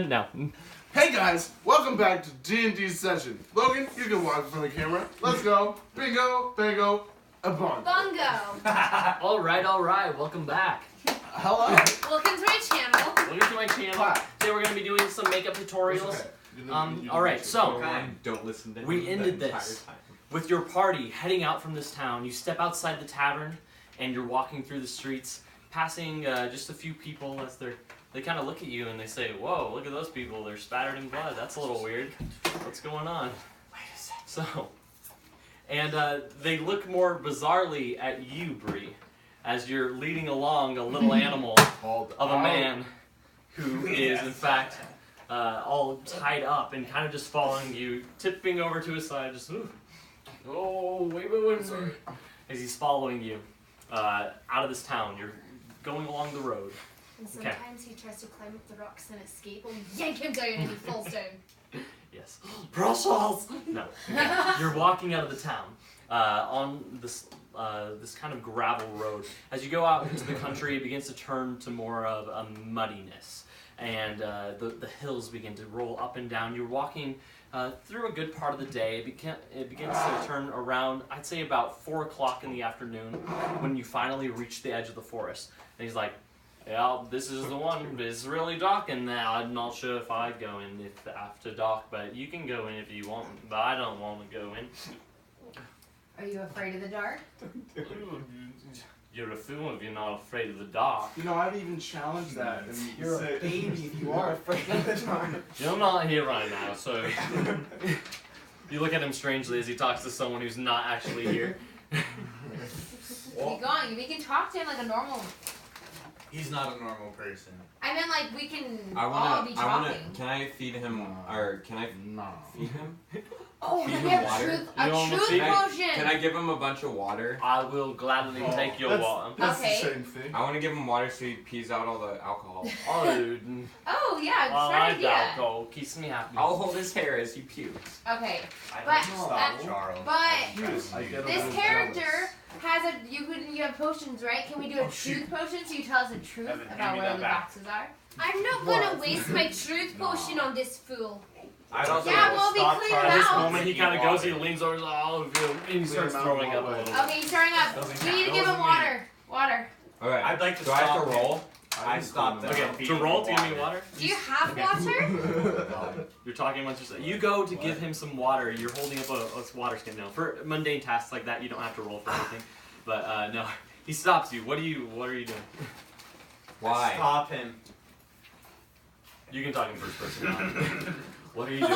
No. Hey guys, welcome back to D&D session. Logan, you can walk in front of the camera. Let's go. Bingo, bango, a bongo. Bongo. All right. Welcome back. Hello. Welcome to my channel. Welcome to my channel. Hi. Today we're going to be doing some makeup tutorials. All right, so don't listen to we ended this with your party heading out from this town. You step outside the tavern and you're walking through the streets, passing just a few people as they kind of look at you and they say, "Whoa, look at those people. They're spattered in blood. That's a little weird. What's going on?" Wait a second. So, and they look more bizarrely at you, Bree, as you're leading along a little animal of a man who is, in fact, all tied up and kind of just following you, tipping over to his side, just, wait, sorry. As he's following you out of this town, you're going along the road. And sometimes he tries to climb up the rocks and escape, and we yank him down and he falls down. Yes. Brussels! No. You're walking out of the town on this kind of gravel road. As you go out into the country, it begins to turn to more of a muddiness. And the hills begin to roll up and down. You're walking through a good part of the day. It begins to turn around, I'd say about 4 o'clock in the afternoon, when you finally reach the edge of the forest. And he's like, "Yeah, this is the one. It's really dark in there. I'm not sure if I'd go in after dark, but you can go in if you want, but I don't want to go in." Are you afraid of the dark? You're a fool if you're not afraid of the dark. You know, I've even challenged that. And You're a baby if you are afraid of the dark. You're not here right now, so you look at him strangely as he talks to someone who's not actually here. Keep going. We can talk to him like a normal. He's not a normal person. I meant like we can I all be talking. Can I feed him, or can I No. feed him? Oh, feed can him we have water? a truth potion? Can I give him a bunch of water? I will gladly take your water. That's Okay. the same thing. I want to give him water so he pees out all the alcohol. Oh, dude. Oh yeah, I smart like idea. alcohol. Keeps me happy. I'll hold his hair as he pukes. Okay, I but stop Charles. I get a this little character jealous. has a. You have potions, right? Can we do a truth potion so you tell us the truth Evan, hand about me where that the back. boxes are? I'm not gonna waste my truth potion on this fool. I'd also Yeah, well, we stop clear trying it to At this out. moment, he kind of goes, he leans over, and he starts throwing up a little bit. Okay, he's starting up. We need to give him water. Water. Okay. I'd like to Do I have to stop roll? I stopped them. Okay, to roll to give me water? Do you have water? You're talking amongst yourself. You go to give him some water. You're holding up a water skin now. For mundane tasks like that, you don't have to roll for anything. But no, he stops you. What are you doing? Why? Stop him. You can talk in first person now. What are you doing?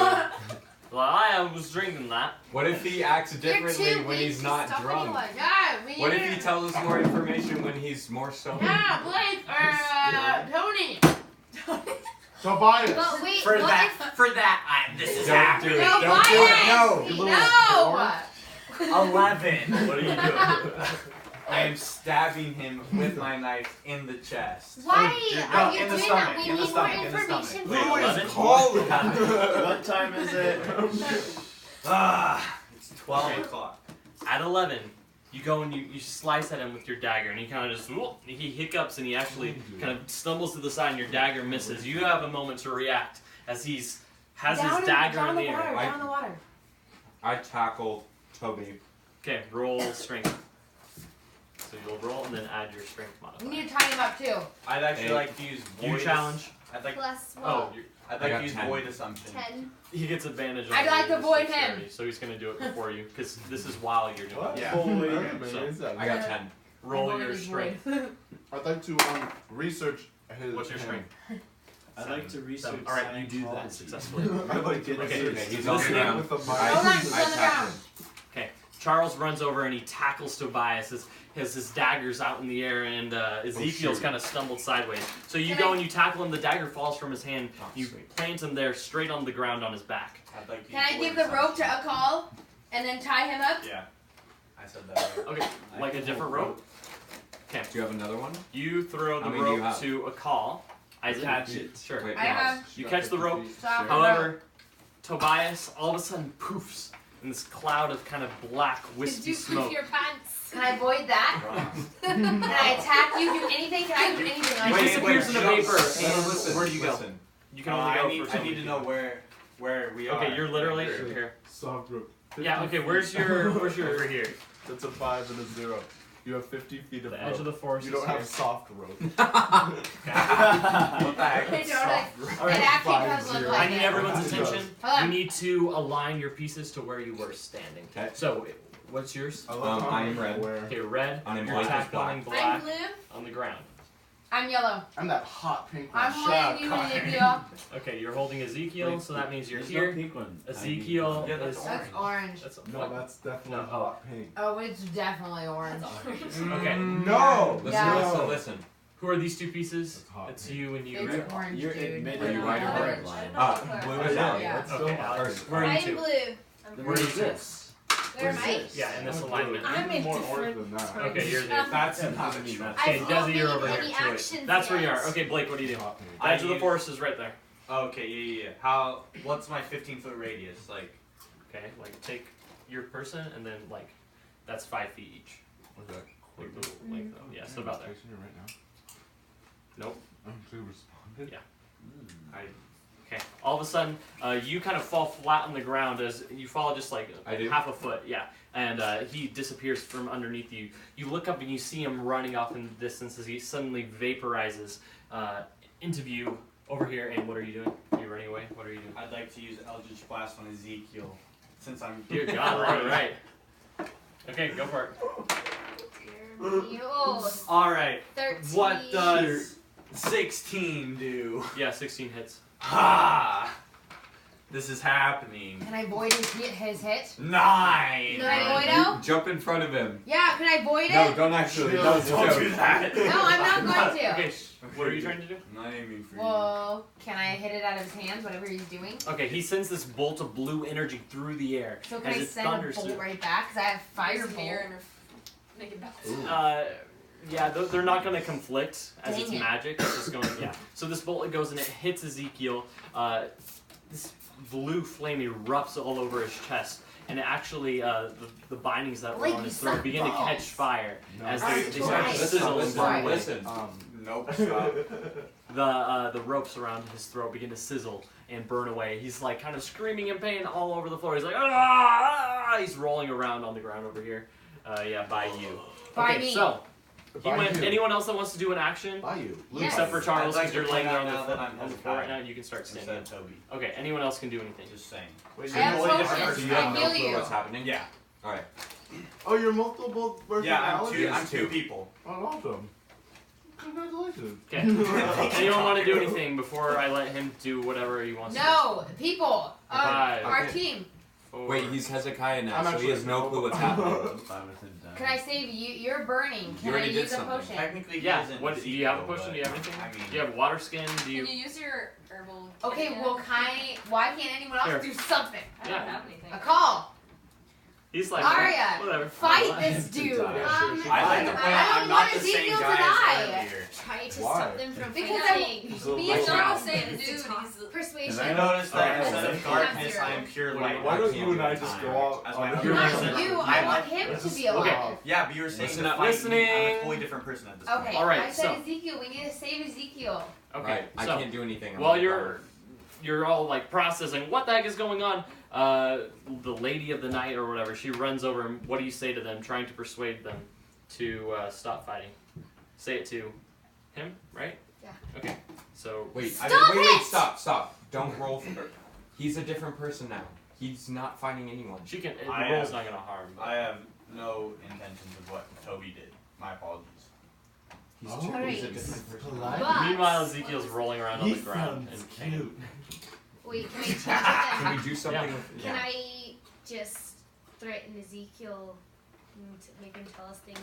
Well, I was drinking that. What if he acts differently You're too when weak he's to not stop drunk? anyone. Yeah, we need What to. if he tells us more information when he's more sober? Yeah, Blake Tony. Tobias. But wait, For what that, this is Don't happening. do it. No, Don't do it. No. You little No. 11. What are you doing? I am stabbing him with my knife in the chest. Why No, are you in the doing stomach, that? We in the need stomach, more in the stomach. information. Wait, Who is 11? calling? What time is it? It's 12 o'clock. At 11, you go and you slice at him with your dagger, and he kind of just, he hiccups and he actually kind of stumbles to the side, and your dagger misses. You have a moment to react as has his dagger in the air. Down the water. I tackle Toby. Okay, roll strength. So you'll roll and then add your strength We modifier. need to tie him up too. I'd actually Hey. like to use void. You challenge. I'd like. plus Oh, I'd I like got to use 10. void assumption. 10. he gets advantage. I'd on like to your avoid dexterity, him. so he's going to do it before you, because this is while you're doing it. Yeah. Holy So, I got 10. Roll your strength. I'd like to research his. What's your strength? I'd like to research. Alright, you do that Scientology. successfully. I like to Okay. research. He's on the ground. With the mic. Hold on, he's I on the tackle ground. him. Charles runs over and he tackles Tobias as his dagger's out in the air, and Ezekiel's shoot. kind of stumbled sideways. So you Can go I- and you tackle him, the dagger falls from his hand, Oh, you sweet. plant him there straight on the ground on his back. I'd like to Can use I void give the rope to assumption. Akal and then tie him up? Yeah. I said that. Okay, like a different rope. Okay, Do you have another one? you throw the How many do you rope have? to a call. I Attach it. Sure. Wait, I no. have- You catch the rope. Stop. However, Tobias all of a sudden poofs in this cloud of kind of black, Did wispy you smoke. poop your pants? Can I void that? Can I attack you? Do anything? Can I do anything? He Like, disappears in the vapor, No, and listen, where do you go? listen. You can only go I for so need many to know people. where we are. Okay, you're literally here. Soft rope. Yeah. Okay. Where's your over here? That's a 5 and a 0. You have 50 feet of The rope. edge of the forest. You don't is have here. soft rope. What the heck? It's soft All It right, actually 5, does look 0. like I need it. everyone's It does. attention. Hold on. You need to align your pieces to where you were standing. Okay. So, what's yours? I love how I'm I'm red. where Okay, red. I'm You're black. tackling I'm black blue. on the ground. I'm yellow. I'm that hot pink one. I'm Shut holding up, you, Connor. Ezekiel. Okay, you're holding Ezekiel, so that means you're There's here. no pink one. Ezekiel Yeah, that's is. That's orange. That's No, that's definitely No. hot pink. Oh, it's definitely orange. Okay. No! Listen, Yeah. listen. Who are these two pieces? That's hot It's pink. you and you. It's Right? orange, You're dude. admitting Are you right or you're right? blind. Blue Oh, is yeah, out. Yeah. that's Okay, still hot. Alex. Where are you I'm two? blue. Where are you Where's two? this? Where am I? Yeah, in this Oh, alignment. good. I'm Even in more different orange than that. Okay, you're there. That's Yeah, not doesn't mean true. that's- Okay, I've Desi, not you're made over here any to it. actions That's where you yet. are. Okay, Blake, what do you do? Hot pink. The edge of the forest is right there. Okay, yeah. How? What's my 15-foot radius? Like, Okay, like take your person and then like that's 5 feet each. What's that? Like the length of, yeah, so about there. Texting you right now. Nope. She responded. Yeah. I. Okay. All of a sudden, you kind of fall flat on the ground as you fall just like I do? half a foot. Yeah. And he disappears from underneath you. You look up and you see him running off in the distance as he suddenly vaporizes into view over here. And what are you doing? Are you running away? What are you doing? I'd like to use Eldritch Blast on Ezekiel, since I'm. Dear God! All right. Okay, go for it. Yo, All right. 13. What does 16 do? Yeah, 16 hits. Ha! This is happening. Can I void his hit? 9. Can I void out? Jump in front of him. Yeah, can I void No, it? don't actually. Chill. Don't Don't do that. No, I'm not going to. Okay, what are you trying to do? I'm not aiming for Well, can I hit it out of his hands, whatever he's doing? Okay, he sends this bolt of blue energy through the air. So can as I it send a thunders bolt through. right back? Because I have firebolt. Yeah, they're not going to conflict as Dang it's it. magic. It's just going, yeah. So this bolt goes and it hits Ezekiel. This blue flame erupts all over his chest, and it actually the bindings that were Blake, on you his throat suck begin to balls. catch fire No. as Alright, they twice. start to sizzle and burn away. Listen. Nope, stop. The ropes around his throat begin to sizzle and burn away. He's like kind of screaming in pain all over the floor. He's like, ah! He's rolling around on the ground over here. Yeah, by you. By Okay, me. so he By went. you. Anyone else that wants to do an action? By you. Yes. Except for Charles, I'd like because you're to laying point there on out the, now that I'm on the floor right now. Hezekiah You can start instead standing. of Toby. Okay, anyone else can do anything. Just saying. Wait, I have you're totally potions. different You have I no heal clue you. what's happening? Yeah. Alright. Oh, you're multiple personalities? Yeah, I'm two people. Oh, awesome. Congratulations. Okay. Anyone want to do anything before I let him do whatever he wants No, people. Five. Our Okay. team. to do? Four. Wait, he's Hezekiah now, I'm so he actually- has no clue what's happening. 5 with him done. Can I save you? You're burning. You Can I already did use a something. potion? Technically, he Yeah. isn't What? Do you have a Ezekiel, potion? Do you have anything? I mean, Do you have water skin? Do Can you? you use your herbal? Okay, kit well, yet? why can't anyone else Here. do something? I Yeah. don't have anything. A call. He's like, Arya, whatever. fight I'll this to dude. die. I'd like to point I out don't I'm not want the same Ezekiel to guy die. as earlier. Try to Why? stop them from Because fighting. He's a He's little not loud. the same It's dude. a talk. He's Persuasion. I noticed that Alright. instead of Have darkness, zero. I am pure Wait, light. why don't can't you and do I the just time go out as on my the- other Not person. you. I want him to be alive. Yeah, but you were saying Listen to up. fight me. I'm Listening. a totally different person at this point. Okay, Alright, I said so- Ezekiel. We need to save Ezekiel. Okay. Right, I So can't do anything. I'm while like, you're all like processing what the heck is going on, the lady of the night or whatever, she runs over and what do you say to them, trying to persuade them to stop fighting? Say it to him, right? Yeah. Okay. So Wait, Stop wait, it! stop. Don't roll for. He's a different person now. He's not fighting anyone. she can. The I roll's am- not gonna harm. But. I have no intentions of what Toby did. My apologies. He's, Oh. he's a Alright. different person. But- Meanwhile, Ezekiel's rolling around on He the ground sounds in pain. cute. Wait, can I change it Can then? we do something Yeah. with? Can I just threaten Ezekiel to make him tell us things?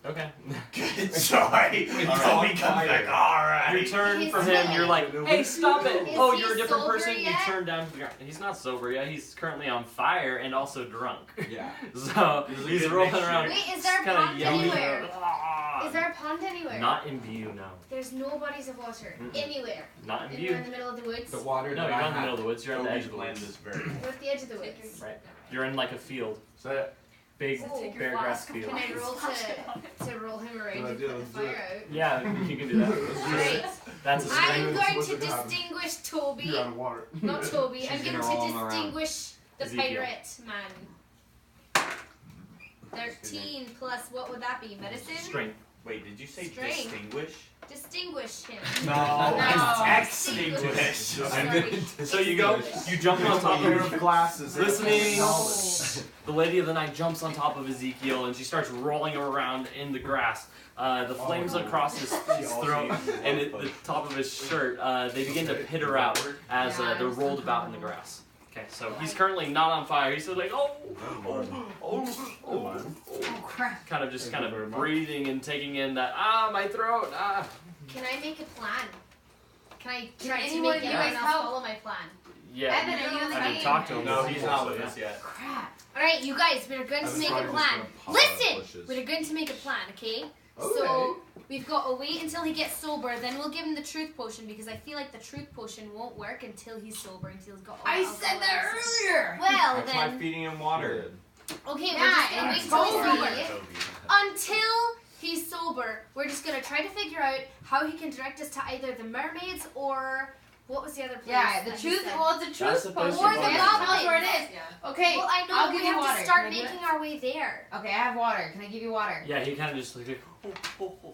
Okay. Good sorry. When Alright. Toby comes back, alright. You turn He's from him. not- You're like, hey, stop it! Is Oh, he you're a different sober person. You yet? turn down to the ground. He's not sober yet. He's currently on fire and also drunk. Yeah. So Is it he's good rolling mixture? around. Wait, is there a kinda pond yelling. anywhere? "Ah." Is there a pond anywhere? Not in view, no. There's no bodies of water Mm-mm. anywhere. Not in And you're view. in the middle of the woods. The water. No, that you're I not in the have- middle of the woods. You're at the edge Toby's of the blend woods. is very. We're at the edge of the woods. Right. You're in like a field. Say it. big So take your bear grass flask of field. Can I roll to roll him around Good and idea, put the let's do fire it. out? Yeah, you can do that. Alright. That's a I'm strength. going What's to gonna happen? distinguish You're Toby. out of water. Not Toby. I'm She's going gonna roll him to around. distinguish the Ezekiel. pirate man. 13 plus what would that be? Medicine? Strength. Wait, did you say Strength. distinguish? Distinguish him. No. Extinguish. Sorry. So you go, you jump on top Pair of of glasses. Listening. Knowledge. the Lady of the Night jumps on top of Ezekiel and she starts rolling him around in the grass. The flames across his throat and the top of his shirt, they begin to pitter out as they're rolled about in the grass. Okay, so he's currently not on fire. He's still like, Crap. kind of breathing and taking in that, my throat, Can I make a plan? Can I Can try to anyone make of it you guys and I'll help? follow my plan? Yeah. Evan, are you in the I game? didn't talk to him. No, before, he's not so with yeah. us yet. Crap. Alright, you guys, we're going to make a plan. Listen! We're going to make a plan, okay? So, we've got to wait until he gets sober, then we'll give him the truth potion because I feel like the truth potion won't work until he's sober, until he's got all I the said alcohol that in his system. earlier. Well, That's why then, feeding him water. okay, Yeah, we're just going to and wait till he's Toby. sober. Until he's sober, we're just going to try to figure out how he can direct us to either the mermaids or... What was the other place? Yeah, the that he truth. said? Well, it's the That's truth supposed potion. to be Okay, the tell us where it goblins. is. Okay, Well, I know, I'll but give we you have water. to start Can I do making it? our way there. Okay, I have water. Can I give you water? Yeah, he kind of just like, and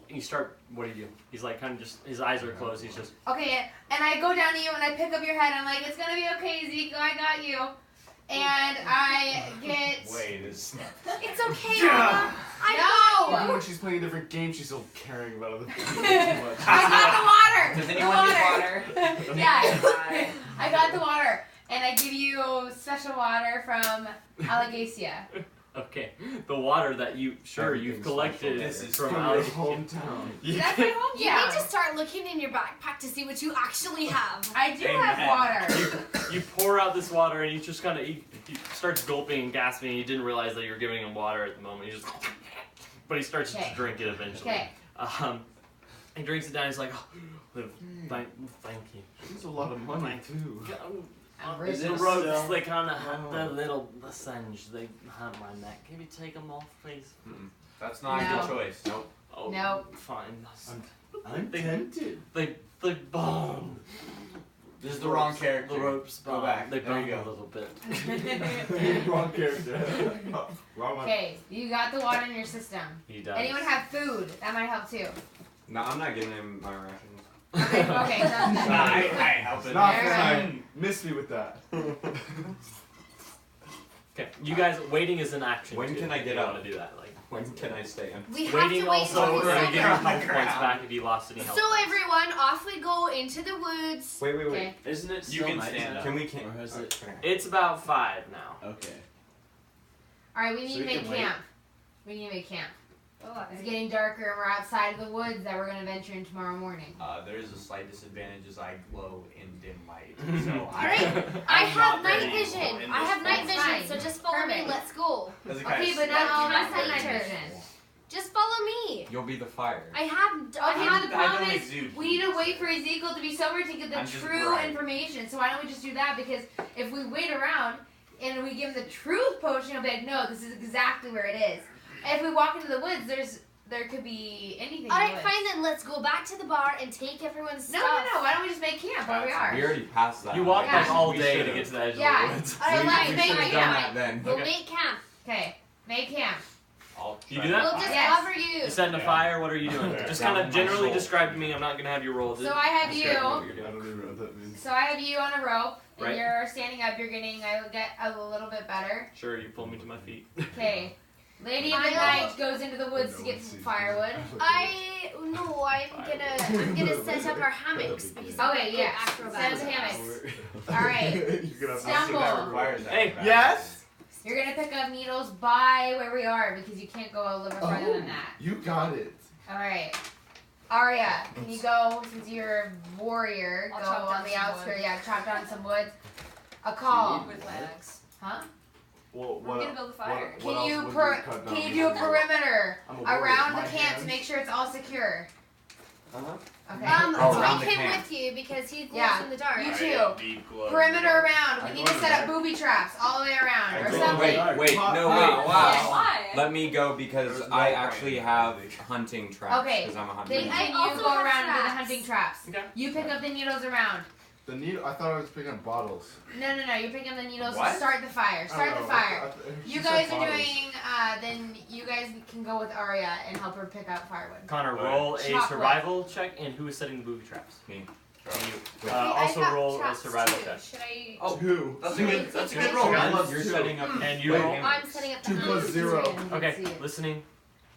you start, what do you do? He's like kind of just, his eyes are closed, he's just, Okay, and I go down to you and I pick up your head. And I'm like, it's gonna be okay, Ezekiel. I got you. And I get. Wait, it's not. It's okay, Yeah. Mama. I No! Even when she's playing a different game, she's still caring about other people too much. I got the water. Does The anyone need water? Yeah, I got the water, and I give you special water from Allegacia. okay. The water that you've Everything's collected This is from From out your hometown. That's my home You need to start looking in your backpack to see what you actually have. I do Amen. have water. You pour out this water and he just kind of, he starts gulping and gasping and he didn't realize that you were giving him water at the moment. He just, but he starts Okay. to drink it eventually. Okay. He drinks it down, he's like, thank you. That's a lot of money too. Is The it ropes, still- they kind of have the little singe. They hurt my neck. Can you take them off, please? That's not a No. good choice. Nope. Oh, No. fine. I'm They- tempted. They burn. This is the wrong character. The ropes Go burn. back. They There burn you a go. little bit. Wrong character. Wrong one. Okay, you got the water in your system. He does. Anyone have food? That might help too. No, I'm not giving him my rations. Okay, okay. I help it. Not Alright. fine. Miss me with that. Okay, you guys, waiting is an action. When too, can I if get you up? want to do that? Like, When can I stay in? We have waiting to wait also, until we're he's gonna give you a sober. couple points back if you lost any health. So everyone, off we go into the woods. Wait. Okay. Isn't it You still can night stand now? up. Can we can? Or has it? It's about 5 now. Okay. Alright, we need So to we make can wait. camp. We need to make camp. Oh, It's getting darker and we're outside of the woods that we're gonna venture in tomorrow morning. There is a slight disadvantage as I glow in dim light. So Alright, I I'm have not night very vision. useful in I this have night form. vision, Fine. so just follow me. Perfect. Let's go. Does it Okay, kinda but not all of What us have night kind of vision. Just follow me. You'll be the fire. I have. Okay, I have. but the I problem don't is exude we need to heat. wait for Ezekiel to be sober to get the I'm just true bright. information. So why don't we just do that? Because if we wait around and we give him the truth potion, he'll be like, no, this is exactly where it is. And if we walk into the woods, there could be anything. in Alright, the fine woods. then. Let's go back to the bar and take everyone's No, stuff. no, no. Why don't we just make camp where we are? We already passed that. You walked Yeah. like all We day to should've. get to the edge Yeah. of the woods. Alright, let's We make should have camp. done that then. We'll Okay. make camp. Okay, make camp. I'll You try do to- that? We'll just Yes. cover you. You setting a Yeah. fire? What are you doing? Okay. Just Down kind of my generally shoulder. describe to me. I'm not gonna have you roll. So I have Describe you. what you're I doing. don't even know what that means. So I have you on a rope, and Right. you're standing up. You're getting. I will get a little bit better. Sure, you pull me to my feet. Okay. Lady of the I- Night goes into the woods to get some firewood. I'm gonna set up our hammocks because I'm Okay, good yeah. acrobats. Set up the hammocks. Alright. You're gonna have I'll see that Stumble. requires that. Hey, Yes. You're gonna pick up needles by where we are because you can't go a little bit farther than that. You got it. Alright. Arya, can you go, since you're a warrior, I'll go chop on down the some outskirts, wood. yeah, chop down some wood. A call. With legs. Huh? Well, We're gonna build a fire. what else Can would cut down you do a the- perimeter I'm a warrior. around My the camp to hands. make sure it's all secure? Okay. Take him camp. with you because he glows Yeah. in the dark. You too. Perimeter around. We need to set up booby traps all the way around or something. Wait, no, wait. Wow. Why? Let me go because I actually have hunting traps. Okay. Because I'm a hunter. Then I you also go have around and do the traps. hunting traps. Okay. You pick up the needles around. The needle. I thought I was picking up bottles. No. You pick up the needles What? to start the fire. Start the fire. She You said guys are bottles. doing. Then you guys can go with Arya and help her pick out firewood. Connor, roll a Chocolate. survival check, and who is setting the booby traps? Me. And you. Wait, Also I have roll a traps survival too. check. Should I? Oh, Two. that's a good Take roll. it. I You're love you're two. setting up. And you Wait, roll. I'm setting up the 2 plus 0. Okay, listening.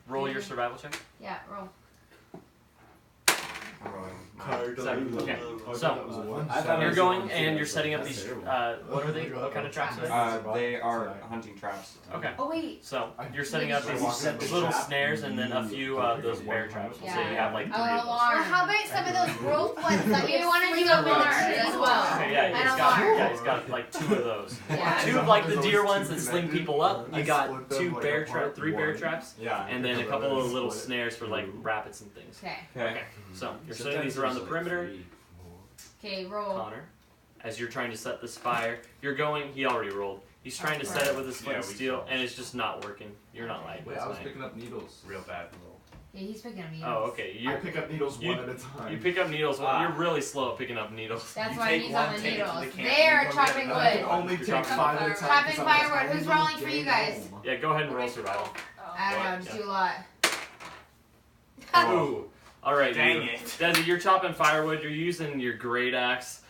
Roll your survival check. Yeah, roll. Okay, Oh, so I thought it you're was going one and zero. you're setting up That's these. terrible. What are they? What kind of traps are they? They are hunting traps. Okay. Oh wait. So you're setting up these little snares and then a few those bear traps. So you have like 3 of those. Alarm. Or how about some of those rope ones that We you want to swing do up a in the alarm tree? as well. Okay, yeah, An he's alarm. got like 2 of those. Yeah. 2 of like the deer Those ones two that sling connected. people up. I You got split them 2 like bear apart, 3 bear one. traps, Yeah. and then a couple of little snares for like rabbits and things. Okay. Okay, so you're setting these around the perimeter. Okay, roll. Connor, as you're trying to set this fire, you're going. He already rolled. He's trying to set it with his flint and we steel, saw. and it's just not working. You're not lighting Wait, this I was night. picking up needles. Real bad. Yeah, he's picking up needles. Oh, okay. I pick up needles one at a time. You pick up needles. Well, Ah. you're really slow at picking up needles. That's You why take he's one, on the take it to the needles. camp, They are you go chopping get I can wood. only You're take chopping 5 at a time. Chopping 'cause I'm firewood. tiny Who's rolling for little you guys? game. Yeah, go ahead and roll survival. I don't know, just do a lot. Ooh. All right. Dang you. it. Desi, you're chopping firewood. You're using your great axe.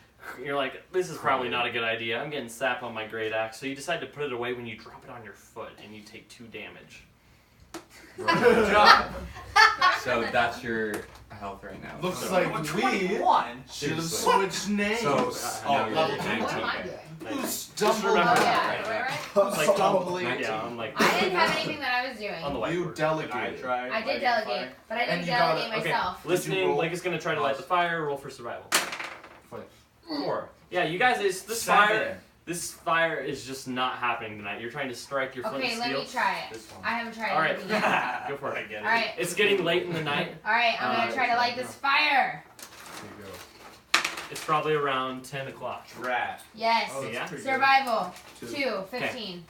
You're like, this is probably not a good idea. I'm getting sap on my great axe. So you decide to put it away when you drop it on your foot, and you take 2 damage. Good job. So that's your health right now. Looks So- like we 21. should have Seriously. switched names. So, now you're level at 19. What am I 19. doing? Who Just stumbled remember Oh, that yeah. right now. Who's Like, stumbling? Yeah, I'm like. I didn't have anything that I was doing. On the You whiteboard. Did I delegated. try? I did lighting delegate, fire? but I And didn't you got delegate it. Okay, myself. listening. roll? Blake is gonna try to light the fire. Roll for survival. Fight. 4. Yeah, you guys. This 7. fire. This fire is just not happening tonight. You're trying to strike your flint Okay, and let steel. me try it. This one. I haven't tried All right. anything yet. Go for it. I get it. Alright. It's getting late in the night. Alright, I'm gonna try to light this fire. There you go. It's probably around 10 o'clock. Rat. Yes. Oh, that's Yeah. pretty good. Survival. 2. 2, 15.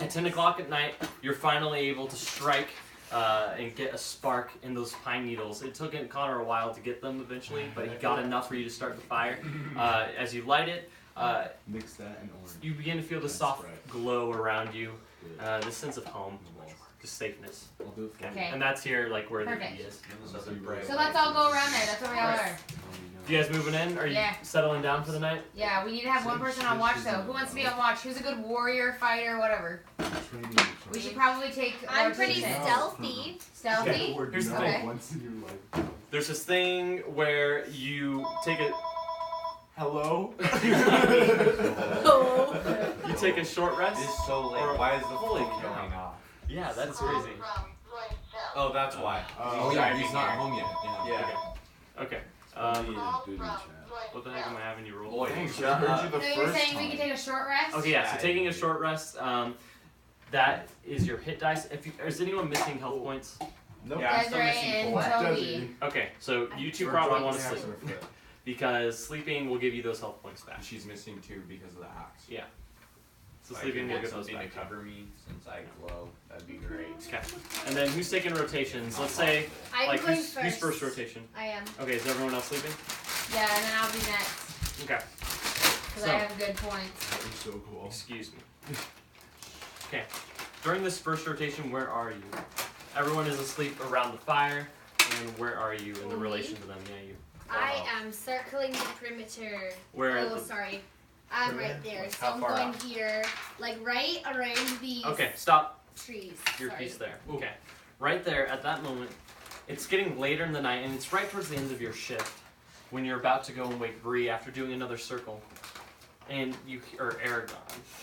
At 10 o'clock at night, you're finally able to strike and get a spark in those pine needles. It took Connor a while to get them eventually, but he got enough for you to start the fire. As you light it, Mix that and orange. you begin to feel the That's soft right. glow around you, this sense of home, just safeness. I'll do it for Okay. And that's here, like where Perfect. the key is. So bright. So let's all go around there. That's where we all are. You guys moving in? Are you Yeah. settling down for the night? Yeah, we need to have one person on watch though. Who wants to be on watch? Who's a good warrior, fighter, whatever? We should probably take. I'm pretty rotation. stealthy. Stealthy. Here's the thing. Once in your life. There's this thing where you take a Hello? you take a short rest. It's so late. Or- Why is the Holy phone cow. going off? Yeah, that's crazy. Oh, that's why. Oh yeah, he's not home yet. Yeah. Yeah. Okay. What the heck am I having you roll? Lloyd, Dang, shut heard up. you the No, you're first saying we time. can take a short rest? Okay, yeah. So taking a short rest, that is your hit dice. If you, is anyone missing health points? Nope. Yeah, I'm still Desiree missing and 4. Toby. Okay, so you two We're probably dropping want to the axe sleep on her foot. because sleeping will give you those health points back. She's missing 2 because of the axe. So If I sleeping could will get give those something to back. cover me since I glow. That'd be great. Okay. And then who's taking rotations? Let's say I'm like going who's first rotation? I am. Okay, is everyone else sleeping? Yeah, and then I'll be next. Okay. Because So- I have good points. That was so cool. Excuse me. Okay. During this first rotation, where are you? Everyone is asleep around the fire, and where are you in the Me? relation to them? Yeah, you. I am circling the perimeter. Where? Oh, sorry. I'm right there. So How I'm far going out? here, like right around these Okay, stop trees. your Sorry. piece there. Okay. Right there, at that moment, it's getting later in the night, and it's right towards the end of your shift when you're about to go and wake Bree after doing another circle. And you, or Aragon,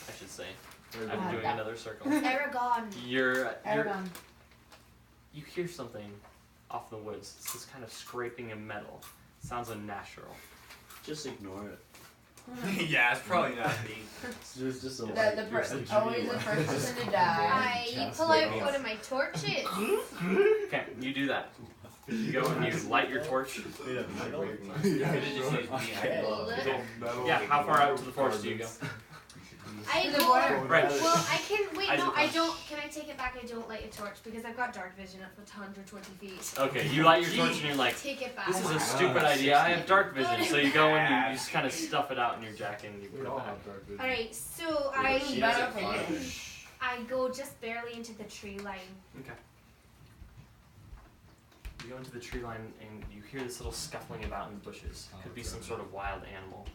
I should say, after doing another circle. Aragon. You're Aragon. you hear something off the woods. It's this kind of scraping of metal. Sounds unnatural. Just ignore it. Yeah, it's probably not me. There's just a The, light. the There's per- a always dream. the first person to die. I pull out one of my torches. Okay, you do that. You go and you light your torch. Yeah, metal? Yeah, Could've just used me, I Hold it. Yeah, how far out to the forest do you go? I To the go. border. Right. Well, I can wait. No, Isaac. I don't. Can I take it back? I don't light a torch because I've got dark vision up to 120 feet. Okay, you light your torch and you're like, Take it back. this is a stupid idea. I have dark vision. So you go and you just kind of stuff it out in your jacket and you put We it all back. have dark vision. All right, so I She doesn't fire. I go just barely into the tree line. Okay. You go into the tree line and you hear this little scuffling about in the bushes. Could be some sort of wild animal.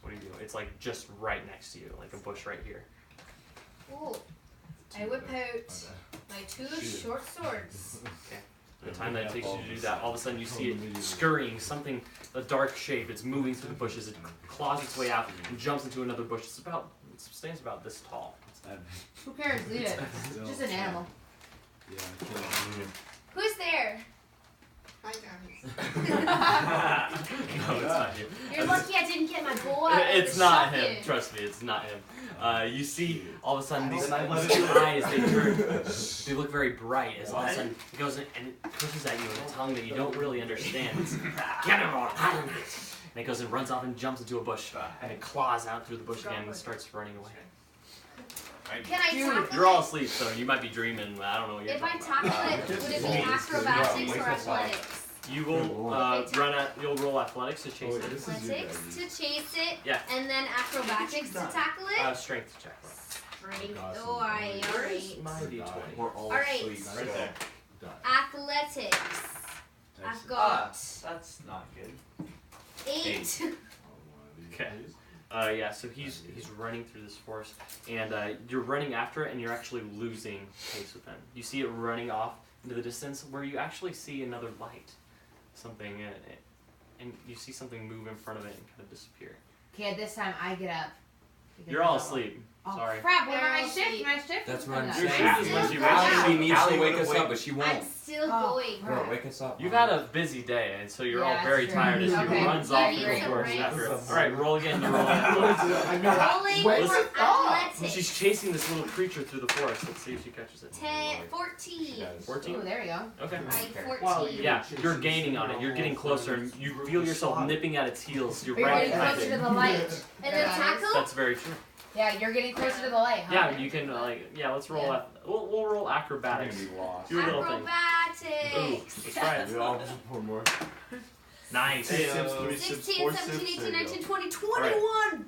What do you do? It's like just right next to you, like a bush right here. Ooh. I whip out my two short swords. The time that it takes you to do that, all of a sudden you see it scurrying, something, a dark shape. It's moving through the bushes. It claws its way out and jumps into another bush. It stands about this tall. Who cares? Leave it. It's just an animal. Yeah, kill him. Who's there? Hi guys. No, it's not you. You're lucky I didn't get my bow out. It's not him. Trust me, it's not him. You see, all of a sudden, these eyes, they look very bright. As all of a sudden, it goes in and it pushes at you in a tongue that you don't really understand. It's, and it goes and runs off and jumps into a bush. And it claws out through the bush again and starts running away. Can I tackle You're all it? asleep, so you might be dreaming. I don't know what you're If I talking about. tackle it, would it be acrobatics or athletics? You will you'll roll athletics to chase it. Athletics to chase it, Yeah. and then acrobatics to tackle it. Strength check. Strength. Oh, alright. My d20. We're all Alright. asleep. Right there. Athletics. I've got That's not good. 8. Okay. Yeah, so he's running through this forest, and you're running after it, and you're actually losing pace with him. You see it running off into the distance, where you actually see another light, something, and you see something move in front of it and kind of disappear. Okay, this time I get up. because You're all I'm- asleep. Oh, Sorry. crap, what You're about my all shift? asleep. My shift? That's is what I'm coming saying. up. Your shift is when you Allie needs Allie to wake would us wake- up, but she I'm won't. still Oh, going. Bro, wake us up. You've had a busy day, and so you're Yeah, all that's very true. tired as Okay. he runs Give off me through the some forest rest. after it. All right, roll again. You're rolling athletics. Rolling Wait, for stop. athletics. She's chasing this little creature through the forest. Let's see if she catches it. 14. 14? Oh, there you go. Okay. I 14. Wow, Yeah, you're gaining on it. You're getting closer, and you feel yourself nipping at its heels. You're You're right getting behind closer to it. the light. And then tackle? That's very true. Yeah, you're getting closer to the light, huh? Yeah, you can let's roll. Yeah. We'll roll acrobatics. You're gonna be lost. Do a little thing. Ooh, Acrobatics. let's try it. We all just pour more. Nice. 16, 17, 18, 19, 20, 21.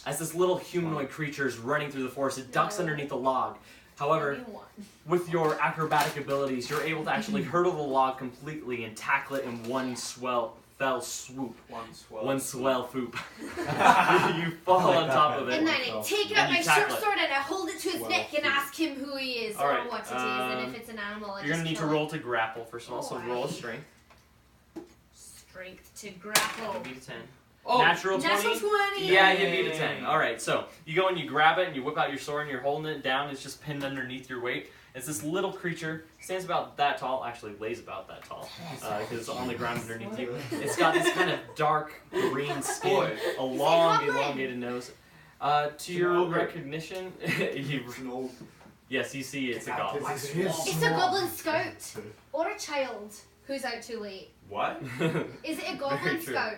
As this little humanoid creature is running through the forest, it ducks underneath a log. However, 21. with your acrobatic abilities, you're able to actually hurdle the log completely and tackle it in one fell swoop. One swell swoop. You fall on top of it. And then I take And out you my tackle short it. sword and I hold it to his neck and ask him who he is All or right, what it is, and if it's an animal, I You're gonna just need to kill roll to grapple first of all, so roll a strength. it. Strength to grapple. You beat a 10. Oh, Natural 20? Natural 20. Yeah, you beat a 10. Alright, so you go and you grab it and you whip out your sword and you're holding it down. It's just pinned underneath your weight. It's this little creature, stands about that tall, actually lays about that tall, because it's on the ground underneath you. It's got this kind of dark green skin, a long, goblin. elongated nose. To your recognition, yes, you see it's a goblin. It's a goblin scout or a child who's out too late. What? Is it a Very goblin true. scout?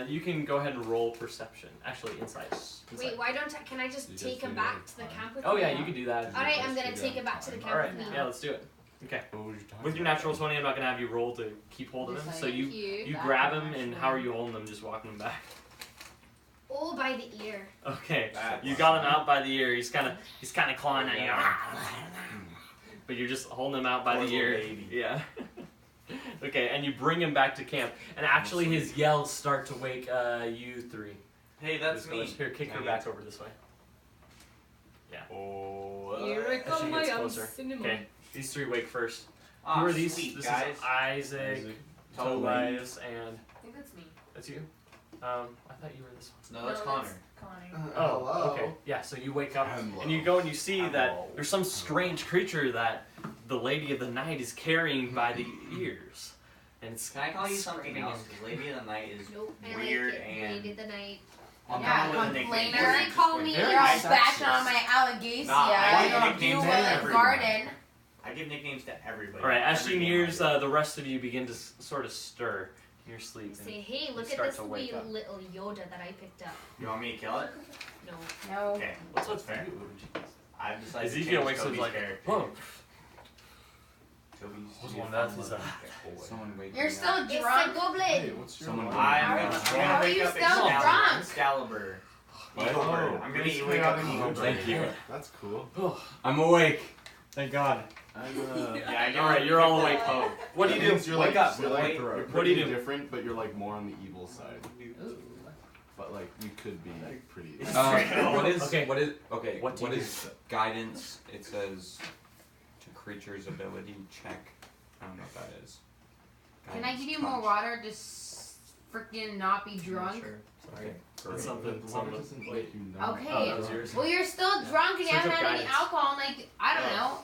You can go ahead and roll perception. Actually, insight. Wait, why don't I? Can I just take him back to the camp with Oh me? yeah, you can do that. All right, I'm gonna take him back to the camp Alright, with me. yeah, let's do it. Okay. With your natural 20, I'm not gonna have you roll to keep hold of him. So Thank you you. grab him, and how are you holding him? Just walking him back. Oh, by the ear. Okay. You got him out by the ear. He's kind of clawing at you. But you're just holding him out by the ear. Yeah. Okay, and you bring him back to camp, and actually his yells start to wake you three. Hey, that's This me. goes- Here, kick her back over this way. Yeah. Oh. Here I As come, she my gets young close. cinnamon. Okay, these three wake first. Ah, Who are these? sweet, This guys. is Isaac, Tobias, and I think that's me. that's you. I thought you were this one. No, that's Connor. Connor. Oh, okay. Yeah, so you wake up and you go and you see that there's some strange creature that the Lady of the Night is carrying by the ears. And it's Can I call you something screaming. else? Because Lady of the Night is Nope, I weird like it. and. Lady of the night. I'm Yeah, coming with a nickname. complainer. They call me- You're all bashing on my Allegacia. Nah, I I like don't do nicknames well in everywhere. garden. I give nicknames to everybody. All right, as she Every game nears, I do. the rest of you begin to sort of stir in your sleep. and Say, hey, look start at to this wake wee up. little Yoda that I picked up. You want me to kill it? No. No. Okay, What's that's with fair. you? I've decided to Ezekiel change wakes up Toby's like, character. whoa. Toby's What to be a on earth fun is little that? boy. Someone wake You're me still up. It's drunk. a goblin. Hey, what's your Someone- name? I'm How gonna are wake you up still Excalibur. drunk? Excalibur. Oh, Eagle bird. I'm gonna Reese wake up Chaotic Eagle Eagle bird. Thank you. That's cool. I'm awake. Thank God. Yeah, I get All right, you're all awake. Oh, What do you do? You're Wake like, up, You're like, wake you're What do you pretty do? different, but you're like more on the evil side. Ooh. But like you could be pretty. What is Okay. okay? What do What you is guidance? It says to creature's ability check. I don't know what that is. Can I give you Guidance, more touch. water? Just freaking not be drunk. Okay. That's Great. something. Water Something. doesn't make you numb. Okay. Oh, that was yours. Well, you're still drunk and you Search haven't up had any guidance. alcohol in like, I don't know,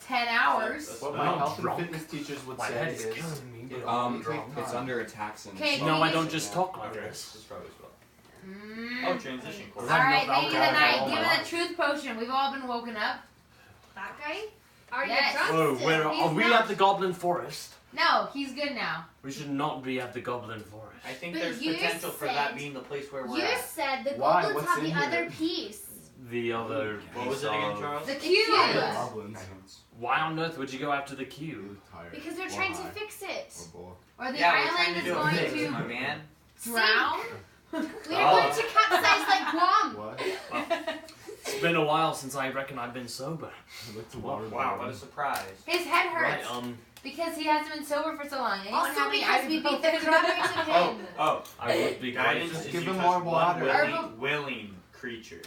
10 hours. What I'm my not health drunk. and fitness teachers would My say head is is killing me. it Um, only takes it's time. under attacks and. Okay, stuff. No, I you don't use- just talk like Okay, this. this probably as well. Mm. Oh, transition course. Alright, enough lady of the alcohol night, all give my me life. the truth potion. We've all been woken up. That guy? Are Yes. you drunk Whoa, still? where He's are we not. at the Goblin Forest? No, he's good now. We should not be at the Goblin Forest. I think But there's you potential for said- that being the place where we're You at. said the Why? goblins What's have in the here? other piece. The other. What was piece it again, of- Charles? The cube. Goblins. Guidance. Why on earth would you go after the cube? Tired. Because they're Or trying to high. fix it. Or both. Or the Yeah, we're trying island to is do a going fix, my to man. drown. We are Oh. going to capsize like Guam. What? It's been a while since I reckon I've been sober. I looked to water. Wow, what a surprise. His head Right, hurts because he hasn't been sober for so long. Anyone Also have any because we beat the ibuprofen? crap out of him. Oh, I would be guidance grateful. is Give you him touch more one water. willing creature.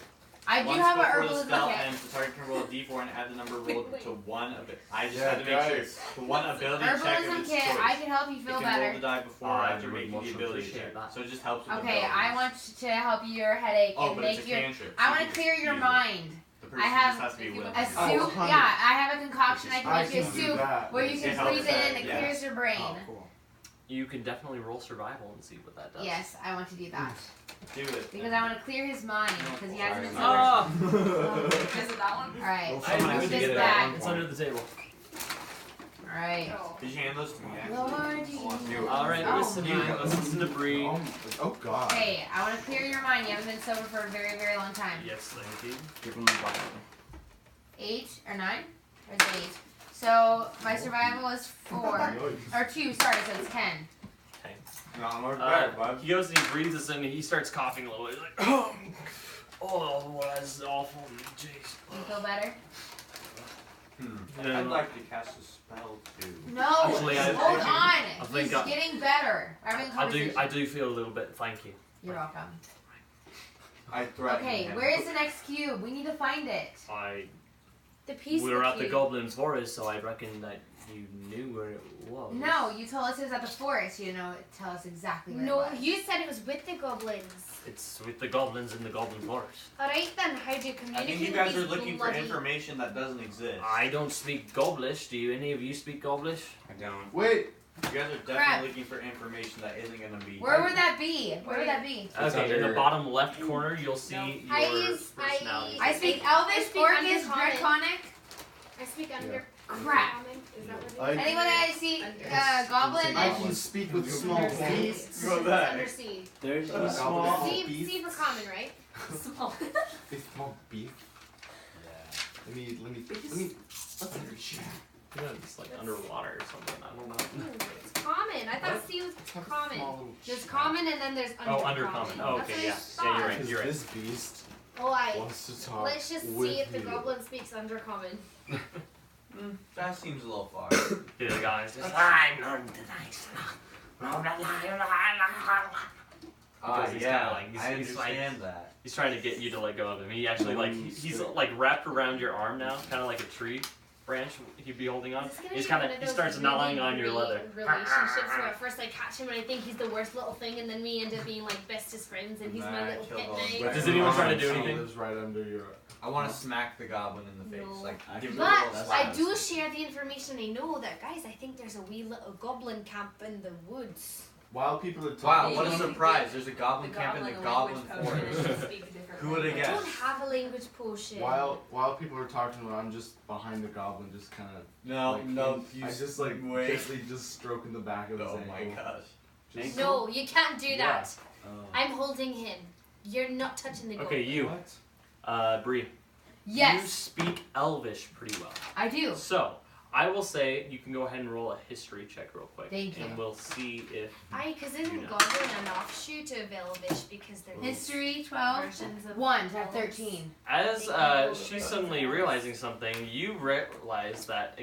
I do Once have an before the herbalism spell kit. ends, the target can roll a d4 and add the number rolled to one of it. I just Yeah, had to make sure guys. the one ability check of Herbalism its kit. choice. I can help you It feel can roll better. the die before or I after would making much the ability appreciate check. that. So it just helps with Okay, abilities. I want to help your headache Oh, and but it's make a your. cantrip. I so want you to can clear your use it. mind. The person I have just has to be willing. A to soup. do it. honey. Yeah, I have a concoction I can I make you a can do soup that. where you It can helps freeze it in and it that, clears your brain. Oh, cool. You can definitely roll survival and see what that does. Yes, I want to do that Do it. because I want to clear his mind because he hasn't been sober. Ah! Is it that one? All right. Well, I someone didn't has even to get get it it back. at one It's point. under the table. All right. Did you hand those to me? Actually? Lord Jesus. All right, Oh listen, you. my. Let's listen to Bree. Oh god. Hey, I want to clear your mind. You haven't been sober for a very, very long time. Yes, thank you. Give him the Bible. 8 or 9? Or is it 8? So my survival is 4 or 2. Sorry, so it's 10. Okay. No, more bad, bud. He goes and he breathes this in and he starts coughing a little bit. He's like, oh, that's awful. Jeez. You feel better? Yeah. I'd like to cast a spell too. No. Actually, I- hold on. I think He's I- getting better. We're having a conversation. I do feel a little bit. Thank you. You're welcome. I threaten Okay, him. where is the next cube? We need to find it. The piece We were of at the cube. Goblin Forest, so I reckon that you knew where it was. No, you told us it was at the forest. You know, tell us exactly where No, it was. you said it was with the goblins. It's with the goblins in the Goblin Forest. Alright then, how do you communicate I think you with guys are these looking for bloody- information that doesn't exist. I don't speak Goblish. Do you? Any of you speak Goblish? I don't. Wait. You guys are definitely Crap. looking for information that isn't gonna be. Where would that be? Where would that be? It's Okay, in the under- bottom left corner, you'll see I your use- personality. I speak I Elvish, speak Orcish, Undercommon. Draconic. I speak under. Crap. Is that what it is? I- Anyone I see Goblin? I can speak with small beasts. Go It's back. under C. There's a small C for common, right? Small. Small beast. Let me. Let's have a chat. Yeah, it's like underwater or something. I don't know. It's common. I thought C was Let's have a common. small little There's chat. common and then there's undercommon. Oh, undercommon. Oh, That's okay, what I yeah. Yeah, you're thought. right. Because You're right. this beast Oh, I. wants to talk. Let's just with see if the you. goblin speaks undercommon. That seems a little far. Yeah, the guy's just. Because he's kinda like- he's- I he's like- understand that. He's trying to get you to let go of him. He actually like he's like wrapped around your arm now, kind of like a tree branch he'd be holding on. This is gonna He's be kind one of of he those starts really gnawing on your great leather. relationships where at first I catch him and I think he's the worst little thing, and then we end up being like bestest friends, and he's my Nah, little kill pet those knight. guys. Does anyone try to do He anything? lives right under your. I want to smack the goblin in the face. No. Like, give him a But little I slap. do share the information I know that, guys, I think there's a wee little goblin camp in the woods. While people are Wow, talking. what a You surprise! There's a goblin camp in the Goblin Forest. Who would have I don't guessed? have a language potion. While people are talking, I'm just behind the goblin, just kind of. No, I just like wait. gently just stroking the back of his Oh ankle. my gosh. Just, No, you can't do that. Oh. I'm holding him. You're not touching the gold. Okay, you. What? Bree. You Yes, speak Elvish pretty well. I do. So, I will say you can go ahead and roll a history check real quick. Thank you. And we'll see if... Because isn't You know. Goblin an offshoot of Elvish because they're History 12. versions of 1 to have elves? 13. As she's suddenly realizing something, you realize that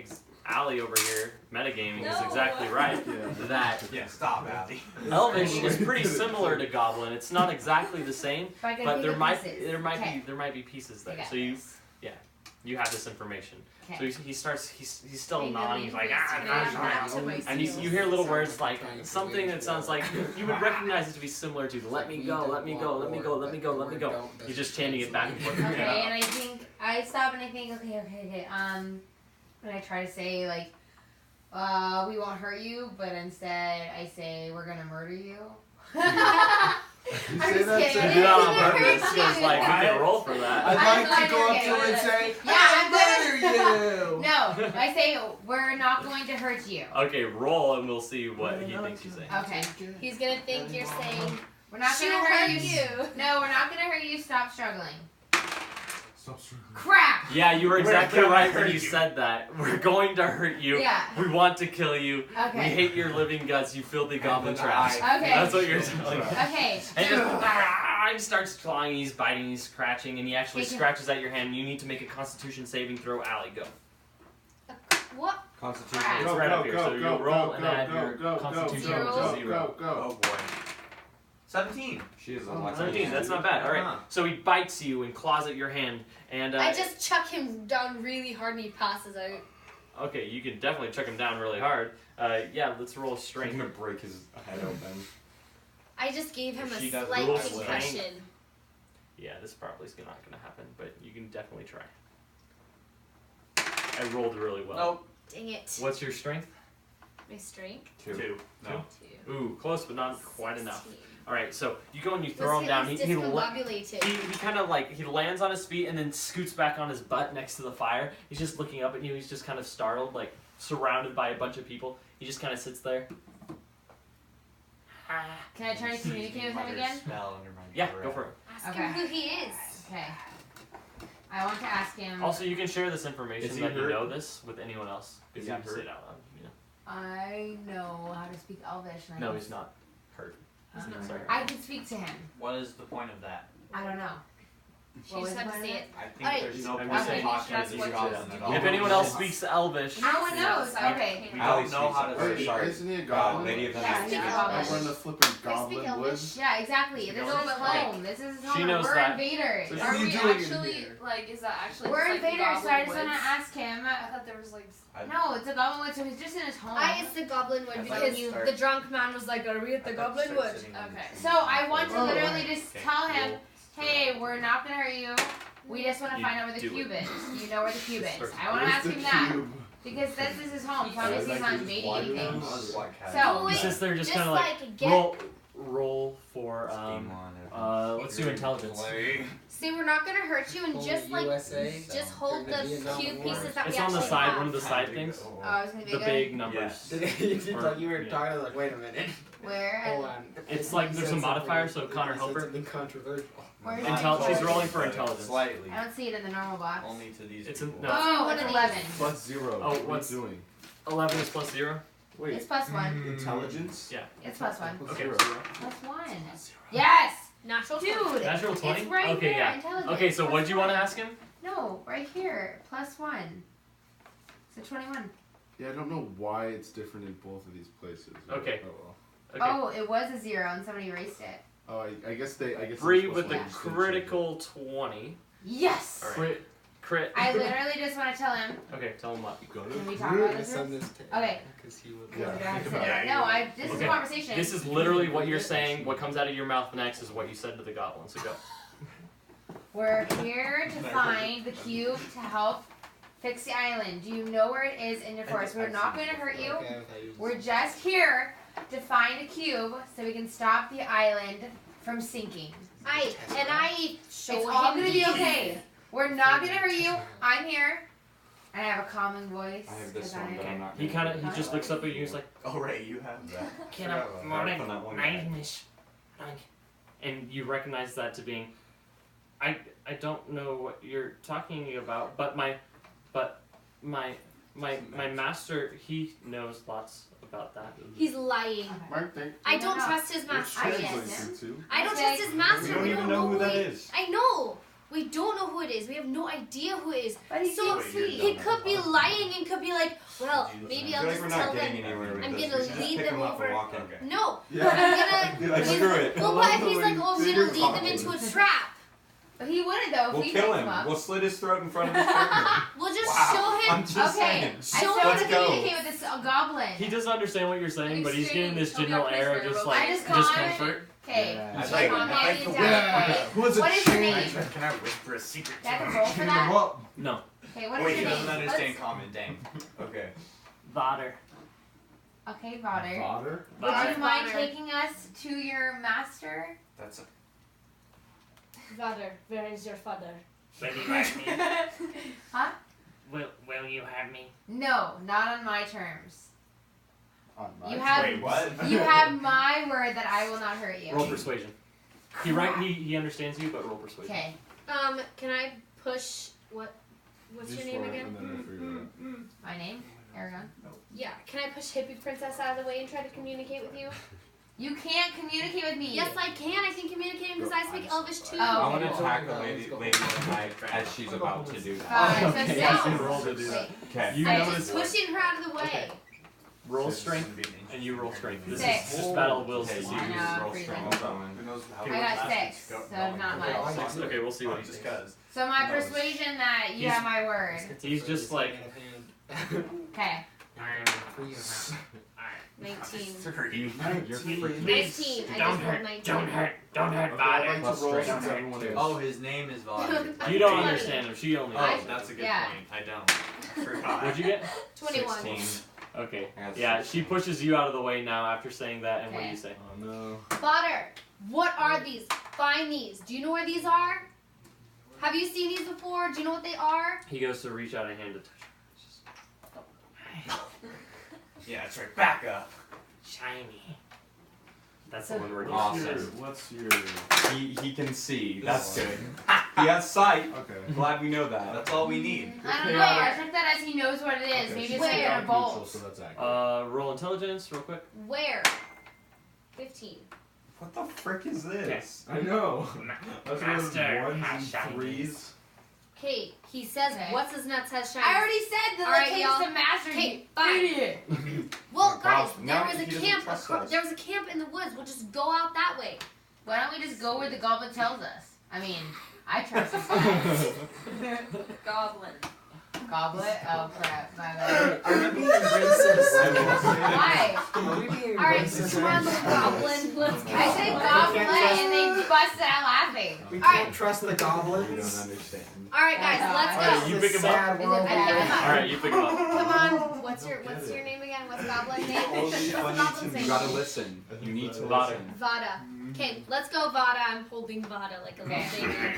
Allie over here, metagaming, is No. exactly right. Yeah. That Yeah, stop, Abby. Elvish is pretty similar to Goblin. It's not exactly the same, If I can but do there the might pieces. there might be pieces I there. got So you this. you have this information. Okay. So he starts he's still Maybe nodding. He's like linguist, ah, can I add that to my and you skills? hear little words like something that sounds like you would recognize it to be similar to "Let me go, let me go, let me go, let me go, let me go." You're just chanting it back and forth. Okay, and I think I stop and I think, okay. And I try to say like, we won't hurt you, but instead I say we're gonna murder you. You I'm say just that kidding. to You I do that on didn't purpose. hurt Because you. like we can roll for that. I'd I'm like to go glad up to you're him and getting say, Yeah, I'm "I murder you." No, I say we're not going to hurt you. Okay, roll and we'll see what he thinks you say. Okay, He's gonna think you're saying, we're not she'll gonna hurt hurt you. No, we're not gonna hurt you. Stop struggling. Stop struggling. Crap. Yeah, you were exactly gonna right when hurt you you. said that. We're going to hurt you. Yeah. We want to kill you. Okay. We hate your living guts, you filthy goblin then trash. Okay. That's what you're telling. Okay. And he starts clawing, he's biting, he's scratching, and he actually Okay. scratches at your hand. You need to make a Constitution saving throw. Allie, go. what? Constitution. Crap. It's right up here, so you'll roll and add your Constitution Zero. to 0. Oh boy. 17. She is a Oh, lucky 17, man. that's not bad. Alright, Huh. so he bites you and claws at your hand, and I just chuck him down really hard and he passes out. okay, you can definitely chuck him down really hard. Yeah, let's roll I'm strength. gonna break his head open. I just gave him She a does slight roll concussion. Yeah, this probably is not going to happen, but you can definitely try. I rolled really well. Nope. Dang it. What's your strength? My strength? 2. No. 2. Ooh, close, but not quite enough. 16. Alright, so you go and you throw him down. He's He discombobulated. kind of like, he lands on his feet and then scoots back on his butt next to the fire. He's just looking up at you. He's just kind of startled, like surrounded by a bunch of people. He just kind of sits there. Can I try to communicate with him Mother again? spell under my Yeah, breath. go for it. Ask Okay. him who he is. Okay. I want to ask him. Also, you can share this information Is he that you hurt? know this with anyone else. Is Because he you can say hurt? it out loud. You know. I know how to speak Elvish. And I No, can- he's not hurt. He's not Sorry. hurt. I can speak to him. What is the point of that? I don't know. She What was just the had to point say of it. I think Alright. there's no I'm point just in saying talking that's to what these you- goblins at all. If anyone else speaks Elvish, No one knows. Okay. We Allie don't know how to speaks- or speak. sorry, Isn't he a goblin? Lady of the Yeah, Night. he's speak Elvish. Elvish. Over in the flippin' I speak goblin Elvish. woods. Yeah, exactly. This is his Like, home. This is his she home. knows We're that. invaders. So Are what are you we doing in actually, here? like, is that actually We're just, like, the invaders, so I just Goblin want to Woods? ask him. I thought there was, like, No, it's a goblin wood, so he's just in his home. It's the Goblin Wood I thought because you start- the drunk man was like, are we at the I thought Goblin you Wood? start sitting on Okay. the So I want to Oh, literally right. just tell him, hey, we're not gonna hurt you. We just want to You find out where the do cube it. is. You know where the cube is. Start- I want to Where's ask the him that cube? because this is his home. So I'd obviously he's like not to just invading wander anything. around. So- Wait, he sits there just just kind of like, get. roll for, let's do intelligence. See, we're not gonna hurt you, and Only just like, USA? just hold During the the Vietnam cube War. pieces that It's we on the actually side, have. one of the side things. Oh, I was gonna be The good. big numbers. It seems like you were Yeah. talking, I was like, wait a minute. Where? Hold on. It's like You there's said some modifier, something- so Connor, you help said her. something controversial. Where is She's it? rolling for intelligence. Slightly. I don't see it in the normal box. Only to these It's a- people. no. Oh, One it's of these. 11. Plus 0. Oh, what are what's- you doing? 11 is plus 0? Wait. It's plus 1. Intelligence? Yeah. It's plus 1. Plus Okay, 0. Plus 1. Yes! Natural Dude! Natural 20? It's right Okay, there. yeah. Intelligence. Okay, so Plus what do you want to 1. ask him? No, right here. Plus 1. So 21. Yeah, I don't know why it's different in both of these places. Okay. Oh, well. Okay. Oh, it was a 0 and somebody erased it. Oh, I guess they. I guess. Bree they're with the supposed to change it. critical 20. Yes! Crit. Crit. I literally just want to tell him. Okay, tell him what. Can we talk about My this? son is Okay. Because he would. Yeah. Do I have to say Yeah, that? No, this is Okay. a conversation. This is literally what you're saying. What comes out of your mouth next is what you said to the goblin. So go. We're here to find the cube to help fix the island. Do you know where it is in your forest? We're not going to hurt you. Okay, I thought you We're just here to find a cube so we can stop the island from sinking. I show It's him all gonna be these. okay. We're not gonna hurt you. I'm here. And I have a calming voice. I have this 'cause one, but I'm not He gonna he just looks up at you. He's like, Oh, right, you have that. and you recognize that to being, I don't know what you're talking about, but my master, he knows lots about that. He's lying. Mark, thank I don't No. trust his master. I yet. guess. I don't trust his master. We don't even know who that is. I know. We don't know who it is. We have no idea who it is. But he So seems sweet. he could be lying and could be like, well, maybe I I'll feel like just we're tell not getting them. anywhere with I'm this. gonna We should just lead pick them him up over. and walk in. No. Yeah. I'm gonna. Be like, screw it. Well, what if he's like, oh, I'm gonna Bigger lead them into a trap? But he wouldn't though if We'll we kill picked him. up. We'll slit his throat in front of his family. We'll just Wow. show him. I'm just Okay, saying. I still Show want to Let's go. communicate with this goblin. He doesn't understand what you're saying, but he's giving this Extreme. general air of just like I just call him- discomfort. Okay. Yeah. Just I'd calm like me to down. Yeah. Who is it? What is your Shane? name? Can I whisper a secret Do I have to to him? roll for Chain him that? up. No. Okay, what is Wait, he your doesn't name? understand common, dang. Okay. Vader. Okay, Vodder. Father? Would Vader. you mind Vader. taking us to your master? That's a Father, where is your father? Will you have me? Huh? Will you have me? No, not on my terms. On my You have- Wait, what? You have my word that I will not hurt you. Roll persuasion. He understands you, but roll persuasion. Okay. Can I push what's your name again? My name? Aragon. Yeah, can I push Hippie Princess out of the way and try to communicate with you? You can't communicate with me. Yes, I can. I can communicate because I speak Elvish too. Oh. I want to Okay. attack the lady tonight as she's about to do that. Five, Okay, six, you seven. can roll to do that. Wait. Okay. You I'm notice just pushing her out of the way. Okay. Roll strength, and you roll strength. This Six. is just battle of wills Okay, to see you I who's know, roll freezing. strength. Hold on. Who knows how I got six, so not much. Six. Okay, we'll see what he Just thinks. cause. So my persuasion that you He's- have my word. He's just like, Okay. 19. 3. 19. I just rolled 19. don't hurt, I'd like to roll since everyone is. Oh, his name is Vaughn. You don't understand him. She only. Oh, knows. that's a good Yeah. point. I don't. I forgot. What'd you get? 21. 16. Okay. I got Yeah, 16. she pushes you out of the way now after saying that, and what do Okay. you say? Oh no. Father, what are these? Find these. Do you know where these are? Have you seen these before? Do you know what they are? He goes to reach out a hand to touch her. Yeah, that's right. Back up. Shiny. That's the So- one word he Awesome. says. What's your... He can see. That's good. He has sight. Okay. Glad we know that. That's all we need. I don't know. I took that as he knows what it is. Okay, Maybe she's it's like Where? a bolt. So that's accurate. Roll intelligence real quick. Where? 15. What the frick is this? I know. That's one of those Master ones has and shiny. threes. Okay, he says, Okay. what's his nuts has shiny? I already said that All right, it takes y'all. the master. Okay, you fine. idiot. Well, Oh, guys, God. there Now was a he doesn't camp. trust us. There was a camp in the woods. We'll just go out that way. Why don't we just go where the goblin tells us? I mean, I trust this guy. Goblin. Goblet? Oh crap, my bad. Are we being racist? Why? Are we being All right, racist? come on, little goblin. Let's go. I said goblet and they busted out laughing. We All right. can't trust the You don't goblins. understand. All right, guys, let's All right, go. you It's a pick 'em up. sad world. I pick 'em up. All right, you pick him up. Come on. What's your name again? What's Goblin's name? Only What's the funny Goblin's to name? you gotta listen. You need to Vada. listen. Vada. Okay, let's go, Vada. I'm holding Vada like a little Okay. baby.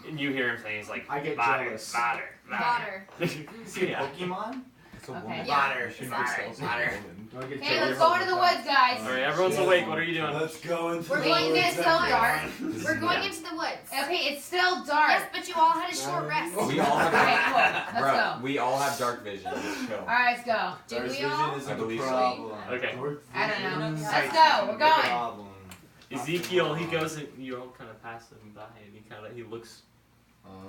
And you hear him saying, he's like, I get Vader, jealous. Vader, Vader. See Yeah. Pokemon? It's a Okay. woman. Yeah. Vader. It's Vader. Do I get Okay, jealous? let's go into the woods, guys. All right, everyone's awake. What are you doing? Let's go into We're the going woods, to It's still dark. everyone. We're going into the woods. Okay, it's still dark. Yes, but you all had a short rest. We all Okay, have cool. Let's Bruh, go. we all have dark vision. Let's chill. Alright, let's go. Do Dark we vision all? is I a believe so. problem. Okay. I don't know. Sight Let's go. We're is a going. problem. Ezekiel, he goes and you all kind of pass him by, and he looks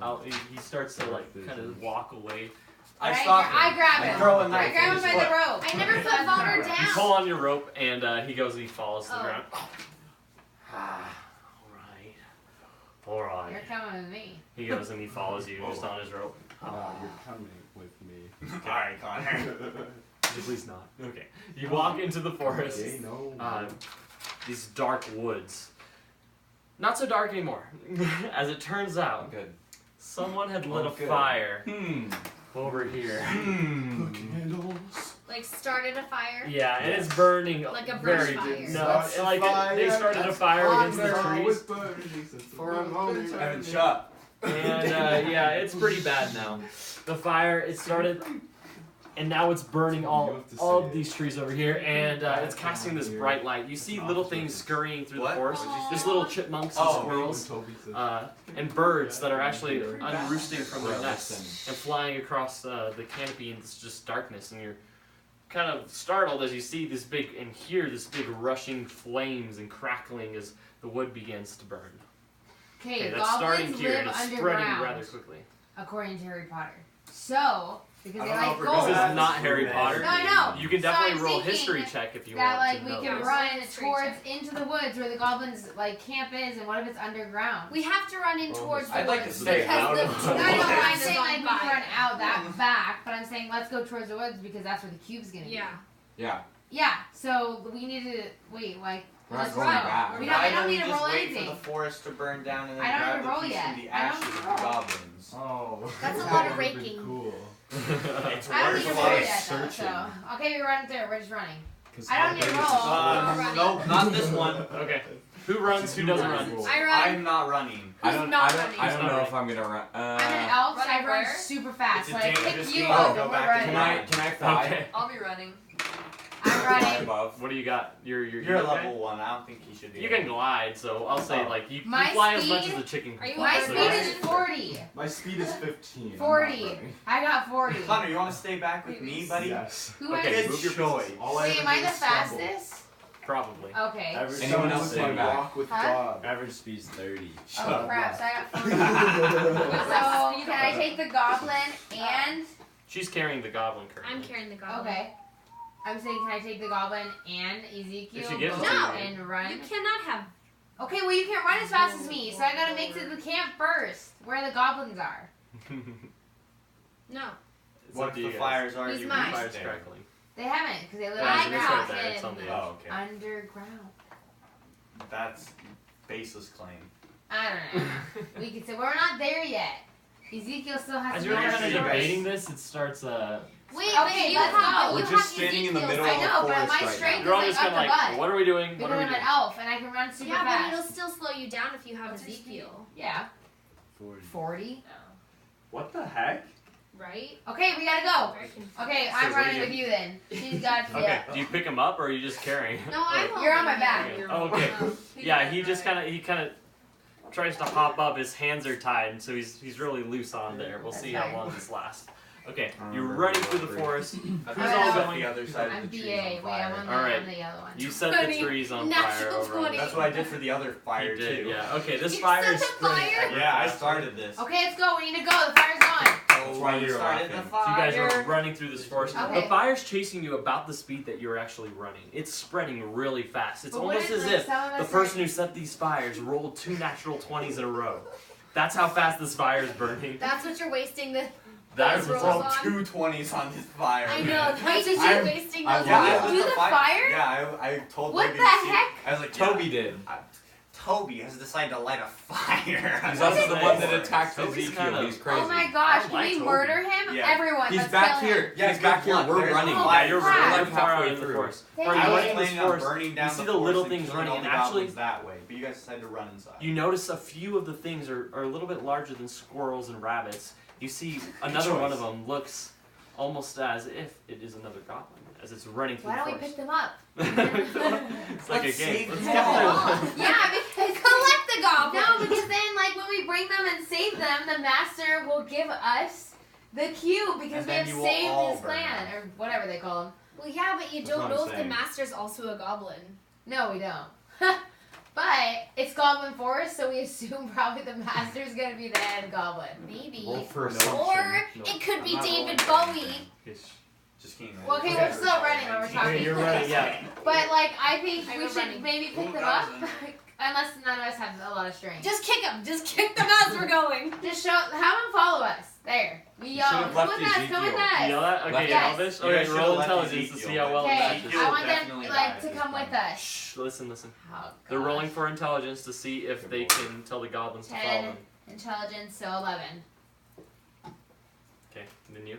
out. He starts to like kind of walk away. I Right, stop him. I grab I him. throw a I knife grab in him his by foot. the rope. I never put Vada You down. pull on your rope, and he goes and he falls to the Oh. ground. All right. You're coming with me. He goes and he follows you just on his rope. You're coming with me. Alright, Connor. Please not. Okay. You walk into the forest. Okay, no. These dark woods. Not so dark anymore. As it turns out, Good. someone had lit Oh, a good. fire Hmm. over here. The candles. Like started a fire. Yeah, and it's burning Like a very brush deep. fire. No, That's it's like fire, they started a fire against the trees. For a moment. Evan, shut up. And yeah, it's pretty bad now. The fire, it started, and now it's burning all of these trees over here, and it's casting this bright light. You see little things scurrying through the forest. There's little chipmunks and squirrels, and birds that are actually unroosting from their nests and flying across the canopy in this just darkness, and you're kind of startled as you see this big and hear this big rushing flames and crackling as the wood begins to burn. Okay, that's starting goblins here live and it's spreading underground, rather quickly. according to Harry Potter. So, because I they don't know like if we're gold. This gonna- is not Harry Potter. No, I know. You can So definitely I'm roll a thinking history check if you that want like to we know can this. run History towards check. into the woods where the goblins like camp is, and what if it's underground? We have to run in towards the I'd like to woods stay because out the of the No, I know, woods. I'm mine is saying on like we fire. can run out that back, but I'm saying let's go towards the woods because that's where the cube's gonna be. Yeah. Yeah. Yeah. So we need to wait. Like We're not let's going run. back. We Why don't we need to just roll wait anything. for the forest to burn down and then I don't grab need to the roll piece yet. from the I don't ashes need of to the roll. goblins? Oh. That's a lot of raking. Cool. It's I don't need to worth roll it. yet though. searching. So okay, we're running through. We're just running. I don't need to roll. Running. Nope, not this one. Okay. Who runs? Who doesn't run? I run. I'm not running. Who's not running? I don't know if I'm gonna run. I'm an elf, so I Running run where? super fast. It's a So I dangerous pick you game. up Go and we're back to running. Can I fly? Okay. I'll be running. I'm Fly running. above. What do you got? You're You're okay? level 1. I don't think you should be. You can glide, so I'll say Oh. like you My fly as much speed- as a chicken. Are you can My fly, so speed yeah. is 40. My speed is 15. I'm not 40. running. I got 40. Connor, you want to stay back with me, buddy? Yes. Who Okay, has? Good Move your choice. pieces. All I Wait, ever am I do the is stumble. fastest? Probably. Okay. Every Anyone time else I staying back? walk with Huh? God. Average speed's 30. Shut Oh up. crap! So I got 40. So can I take the goblin and? She's carrying the goblin currently. I'm carrying the goblin. Okay. I'm saying, can I take the goblin and Ezekiel If she gives both it to you. and run? You cannot have. Okay, well you can't run as fast as me, so I gotta make it to the camp first, where the goblins are. No. It's What up if to the you guys. fires are Who's you mine? Fire's there? crackling. They haven't, because they live Yeah, I it's got right there. It's on the him. edge. Oh, okay. underground. That's baseless claim. I don't know. We could say we're not there yet. Ezekiel still has As to you're go kind of you guys- debating this, it starts. Wait, Okay, but you let's have. go. You We're have just standing in the Ezekiel's- middle I of know, the but forest my right strength now. You're all is just like kind up of the like, butt. what are we doing? What Because are we I'm an doing? elf and I can run super Yeah, fast. but it'll still slow you down if you have Ezekiel, Yeah, 40. 40. What the heck? right? Okay, we gotta go. Very confused. Okay, So I'm what do running you- with you then. She's got to Okay. Do you pick him up or are you just carrying? No, I'm. You're on holding my back. him. Oh, okay. Yeah, he just kind of tries to hop up. His hands are tied, so he's really loose on there. We'll see how That's long this lasts. Okay, I you're remember running through the Valkyrie. forest. I Who's thought all you set going? the other side I'm of the BA. trees Wait, on fire. I'm on the, Alright. on the yellow one. You set the 20. trees on Natural fire over. 20. That's what I did for the other fire You did, too. yeah. Okay, this You fire set is the spreading. fire? ever Yeah, I faster. started this. Okay, let's go. We need to go. The fire's gone. That's why you're started the laughing. So you guys are fire. running through this forest. Okay. The fire's chasing you about the speed that you're actually running. It's spreading really fast. It's But what almost if, as like, if some of the us person are- who set these fires rolled 2 natural 20s in a row. That's how fast this fire is burning. That's what you're wasting the. That's rolls Rolled on. 2 20s on this fire. I know. That's what you're I'm- wasting I those. Yeah, Yeah, I do lit the fire. fire? Yeah, I told What Toby the to see- heck? I was like, Toby yeah, did. Toby has decided to light a fire. He's What also is the this? one that attacked Toby's Ezekiel. kinda- He's crazy. Oh my gosh, I can like we Toby. murder him? Yeah. Everyone, He's let's back kill here. him. Yeah, He's back good here. luck. We're There's running. Oh, Yeah, you're crap. really Like far out halfway in the through. forest. Thank Are you you. running in this planning on forest? burning down You see the the little forest things and killing running, all and the actually, goblins that way, but you guys decided to run inside. you notice a few of the things are a little bit larger than squirrels and rabbits. You see another one of them looks almost as if it is another goblin as it's running through Why don't the we forest. pick them up? It's like Let's a game. save Let's them get all. through. Yeah, because Collect the goblin. no, because then like when we bring them and save them, the master will give us the cube because And we then have you will saved all his burn clan them. or whatever they call him. Well, yeah, but you That's don't what know I'm if the saying. master's also a goblin. No, we don't. But it's Goblin Forest, so we assume probably the master's gonna be the head goblin. Maybe. Roll for Or assumption. it could be I'm not David rolling Bowie. Just kidding. Well, okay, we're still running when we're talking. Okay, you're right. Yeah. But like, I think I we go should running. maybe pick Oh, them God, up, unless none of us have a lot of strength. Just kick them. Just kick them as we're going. Just have them follow us. There. We You yell. should've Come left with us. Come with Ezekiel. us. Yell at? Okay, Yes. Elvis? You guys Okay, should've roll left intelligence to Ezekiel, see how well it Okay, matches. Ezekiel I will want them definitely die like at to this come point. with us. Shh, listen. Oh, They're gosh. rolling for intelligence to see if they can tell the goblins to follow 10. them. Intelligence, so 11. Okay, and then you.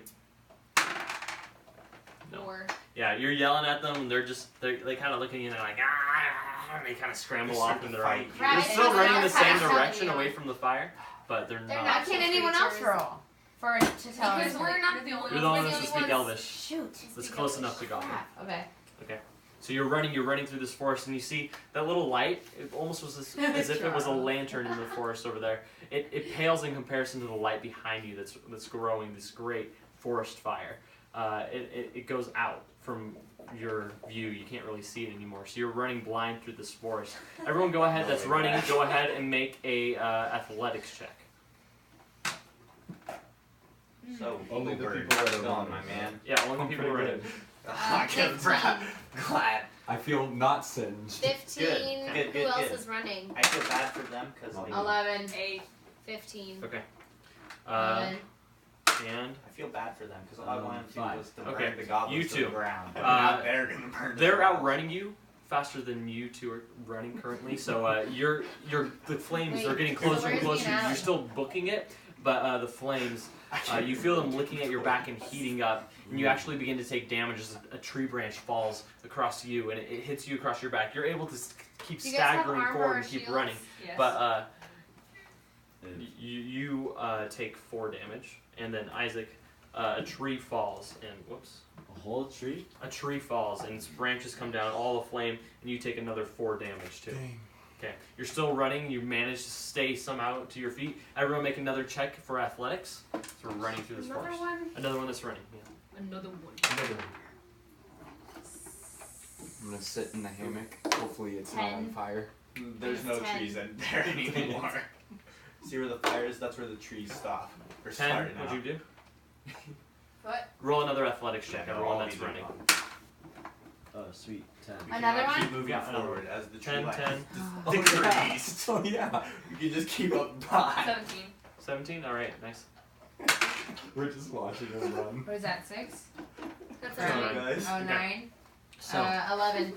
No. Or Yeah, you're yelling at them, and they kind of look at you, and they're like, ah, and they kind of scramble off in the right. Right, You're still and running the they're same kinda direction helping you. away from the fire, but they're They're not. not. Can anyone else creatures. roll for to tell Because us? we're not the only You're the only ones. ones that speak Elvish. Shoot. That's close enough to Goblin. Crap. Okay. So you're running through this forest, and you see that little light. It almost was as if it was a lantern in the forest over there. It pales in comparison to the light behind you that's growing this great forest fire. It goes out from your view. You can't really see it anymore. So you're running blind through this forest. Everyone go ahead that's running, go ahead and make a athletics check. So Only the bird. people that are Go on, running. my man. Yeah, only people pretty running. I can brag. Glad. I feel not singed. 15. Good, Who good, else good. is running? I feel bad for them because like 11. 15. Okay. 11. And I feel bad for them because all I wanted to do Fine. was to Okay, burn the goblins you to two. the ground. But Uh, now they're gonna burn. they're the outrunning you faster than you two are running currently. So the flames Wait, are getting so closer and where's closer. the alley? You're still booking it, but the flames, you feel them licking at your back and heating up, and you actually begin to take damage as a tree branch falls across you, and it hits you across your back. You're able to keep Do you guys have staggering armor forward or and keep shields? running, Yes. but you take 4 damage, and then Isaac, a tree falls, and whoops. A whole tree? A tree falls and its branches come down, all aflame, and you take another 4 damage too. Dang. Okay, you're still running. You manage to stay somehow to your feet. Everyone, make another check for athletics. So we're running through this Another forest. one? Another one that's running. Yeah. Another one. I'm gonna sit in the hammock. Hopefully it's not on 10. fire. There's no 10. trees in there anymore. See where the fire is? That's where the trees stop. Or 10. start now. What'd you do? What? Roll another athletics check. Yeah, Everyone all that's these are running. gone. Oh, sweet. 10. We Another cannot one? keep moving Yeah, another forward as the tree 10, lines 10. Oh, decrease. Oh, yeah. You can just keep up by. 17. 17. All right, nice. We're just watching them run. What is that? 6? That's Alright. alright. Guys. Oh, Okay. 9. So 11.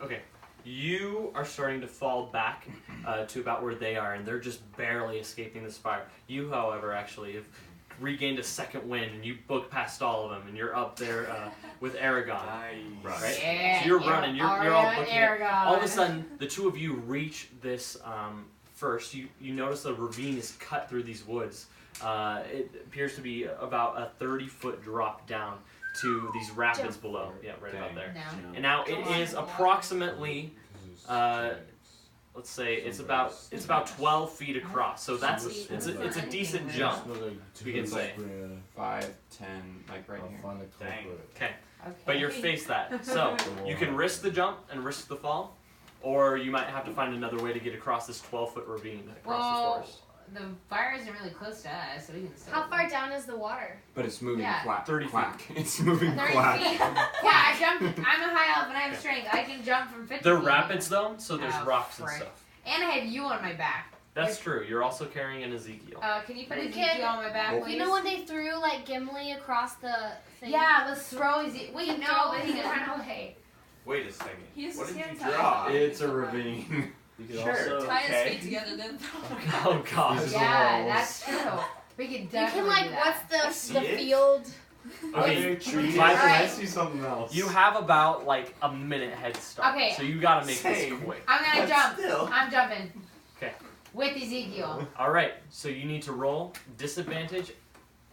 okay, you are starting to fall back to about where they are, and they're just barely escaping this fire. You, however, actually have regained a second wind, and you book past all of them, and you're up there with Aragon. Right. Right? Yeah. So you're running, you're all Arya booking it. Aragon. All of a sudden, the two of you reach this first. You notice the ravine is cut through these woods. It appears to be about a 30-foot drop down to these rapids below. Yeah, right about there. No. And now it is approximately, let's say it's about 12 feet across. So that's it's a decent jump. We can say. 5, 10, like right here. Dang. Okay, Okay. but you're faced that. So you can risk the jump and risk the fall, or you might have to find another way to get across this 12-foot ravine across the Well, forest. the fire isn't really close to us, so we can still. How far down is the water? But it's moving Yeah. quack. 30 feet. quack. It's moving 30 quack. feet. Yeah, I jumped. I'm a high elf and I have Okay. strength. I can jump from 50 They're feet. rapids though, so there's Oh, rocks and frick. stuff. And I have you on my back. That's true. You're also carrying an Ezekiel. Can you put We Ezekiel can- on my back, please? You know when they threw like Gimli across the thing? Yeah, let's throw Ezekiel. Wait, Keep no, but he going. can run away. Wait a second. He has What his did you hands tied. draw? It's a ravine. You could Sure. also Tie his Okay. feet together, then throw him. Oh God. These are Yeah, walls. that's true. We could You definitely can like do that. what's see the it. field? Okay, Trees. by the way, I see something else. you have about like a minute head start. Okay. So you gotta make Same. this quick. I'm gonna But jump. still. I'm jumping. Okay. With Ezekiel. All right. So you need to roll disadvantage.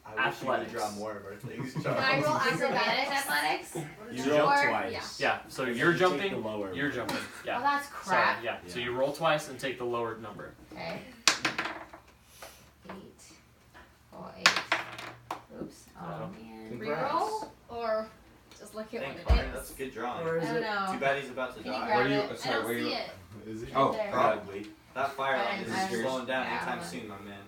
I wish you Athletics. would draw more of our things. Can I roll Acrobatics acrobatics? athletics? You Or- jump yeah. twice. Yeah. So And you're then you take jumping. the lower You're one. jumping. Oh, Yeah. that's Sorry. crap. Yeah. So Yeah. you roll twice and take the lower number. Okay. 8. Oh, 8. Oops. Oh, Uh-oh. man. Congrats. Reroll or just look at Thanks, what Mark. it That's a is? good drawing. Where I is don't it? know. Too bad he's about to Can you die. grab Where you- it? I sorry, don't where see you- it. Is it? Oh, there. Probably. That fire line I'm isn't slowing down yeah, anytime I'm- soon, my man.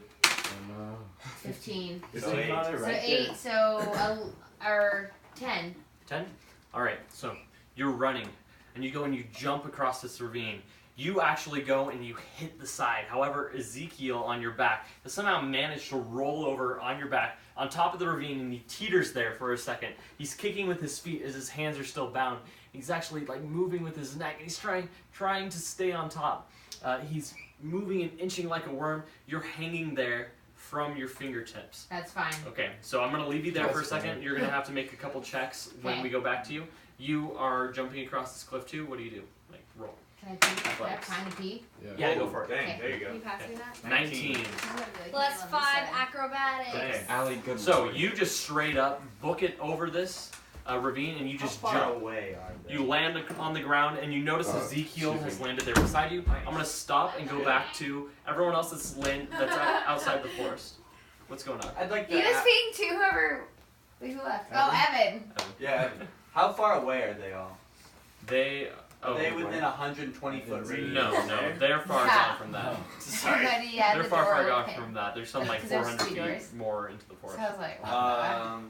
15. Is So it eight. not So right 8, there? so or 10. 10? All right, so you're running, and you go and you jump across this ravine. You actually go and you hit the side. However, Ezekiel on your back has somehow managed to roll over on your back on top of the ravine, and he teeters there for a second. He's kicking with his feet as his hands are still bound. He's actually like moving with his neck, and he's trying to stay on top. He's moving and inching like a worm. You're hanging there from your fingertips. That's fine. Okay, so I'm going to leave you there for a second. You're going to have to make a couple checks when we go back to you. You are jumping across this cliff too. What do you do? Like, roll. Can I pee? Do I have time to pee? Yeah, go for it. Dang, Okay. there you go. Can you pass me that? 19. Plus 5 acrobatics. Okay. Allie, good So lord. you just straight up book it over this ravine and you just How far jump. away are they? You land on the ground and you notice Ezekiel has landed there beside you. I'm going to stop and go back to everyone else that's outside the forest. What's going on? I'd like to. He was speaking to whoever. Wait, who left? Oh, Evan. Yeah. How far away are they all? Are Are they within 120-foot radius? No, they're far Yeah. gone from that. Sorry. Everybody had They're the far, door far gone open. from that. There's some like Because there's 400 two feet doors. more into the So forest. I was like, wow.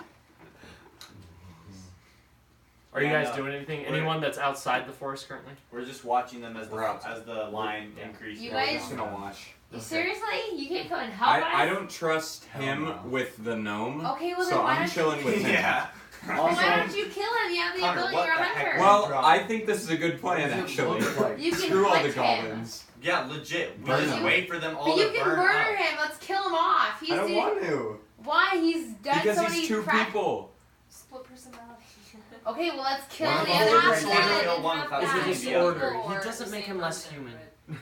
Are you Yeah, guys no. doing anything? We're- Anyone that's outside the forest currently? We're just watching them as We're outside. as the line increases. You We're guys- just gonna watch. Seriously? You can't come and help us? I don't trust Hell him no. with the gnome, Okay, well then so why I'm don't chilling you... with him. Yeah. Well, why don't you kill him? You have the Connor, ability, what you're a the heck? hunter. Well, I think this is a good plan, What does it actually. look like? You can Screw all the flick him. goblins. Yeah, legit. We Burn just them. wait for them all But you to can burn murder up. him. Let's kill him off. He's I don't doing... want to. Why? He's done Because so he's many two crap... people. Split personality. Okay, well let's kill One the of other them half is then. gonna kill one without It's a killing the disorder. other. He doesn't make him less human.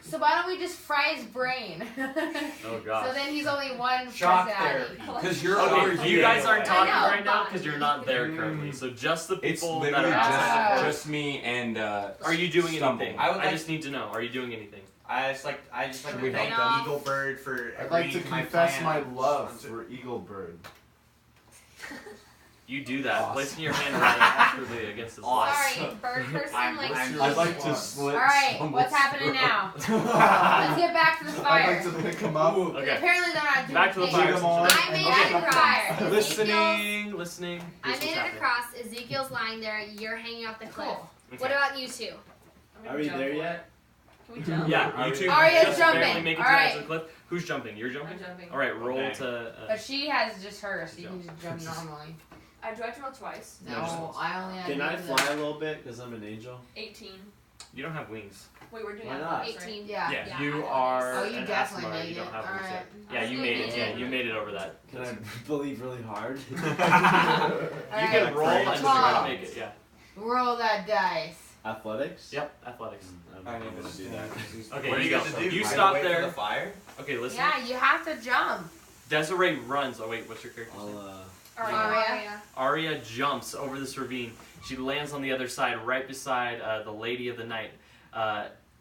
So why don't we just fry his brain? Oh So god. then he's only one Shock personality. Because you're Okay, over you guys aren't talking I know, right now but- because you're not there currently. So just the It's people that literally are outside the forest. just me and Are you doing Stumble. anything? I would I like- just need to know. Are you doing anything? I just like Should we to thank help them? Eagle Bird for I'd like to agreeing to my confess plan. my love for Eagle Bird. You do that, Awesome. placing your hand rather awkwardly against his leg. Sorry, bird person likes I'm- you. I'd like to slit. Alright, Stumble's what's happening throat. now? Let's get back to the I'd fire. like to pick him up. Okay. Apparently they're not doing Back to the anything. fire. Them on. I made Okay. it a fire. Listening. I Here's what's made it happening. across. Ezekiel's lying there. You're hanging off the cliff. Cool. Okay. What about you two? Are we there yet? Can we jump? Yeah, you two Arya's just jumping. barely make it All to the edge right. of the cliff. Who's jumping? You're jumping? I'm jumping. Alright, roll Okay. to... But she has just her, so you can just jump normally. Do I have to roll twice? No, I only have Can I one. fly a little bit because I'm an angel? 18. you don't have wings. Wait, we're doing Why athletics, right? 18. Yeah. Yeah, I you have are Oh, you an definitely Asmar, made you don't it. have wings Alright. yet. Yeah, you made it. Yeah, you made it over that. Can I believe really hard? You Alright. can roll and just try to Twelve. make it, yeah. Roll that dice. Athletics? Yep, athletics. I'm not gonna do that. Okay, What are you you go. gonna do? You Ride stop away from there. the fire? Okay, listen. Yeah, you have to jump. Desiree runs. Oh wait, what's your character's name? I'll Arya. Arya jumps over this ravine. She lands on the other side, right beside the Lady of the Night.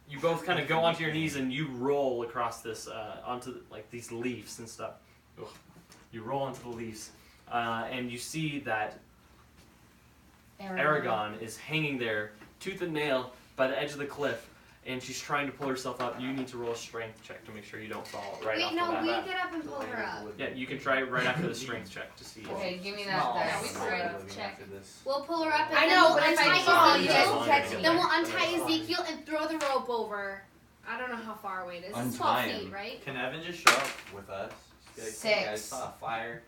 You both kind of go onto your knees and you roll across this, onto like these leaves and stuff. Ugh. You roll onto the leaves, and you see that Aragon is hanging there, tooth and nail, by the edge of the cliff, and she's trying to pull herself up. You need to roll a strength check to make sure you don't fall right off Wait, no, the we bat. get up and pull her up. Yeah, you can try right after the strength check to see. Okay, give me that Small. Yeah, we dice. strength check. We'll pull her up and I then know, we'll but if I untie fall, you guys Ezekiel. will catch me. Then we'll untie Ezekiel and throw the rope over. I don't know how far away it is. It's 12 Untie feet, him. right? Can Evan just show up with us? Just be like, "Hey, guys, 6. saw a fire.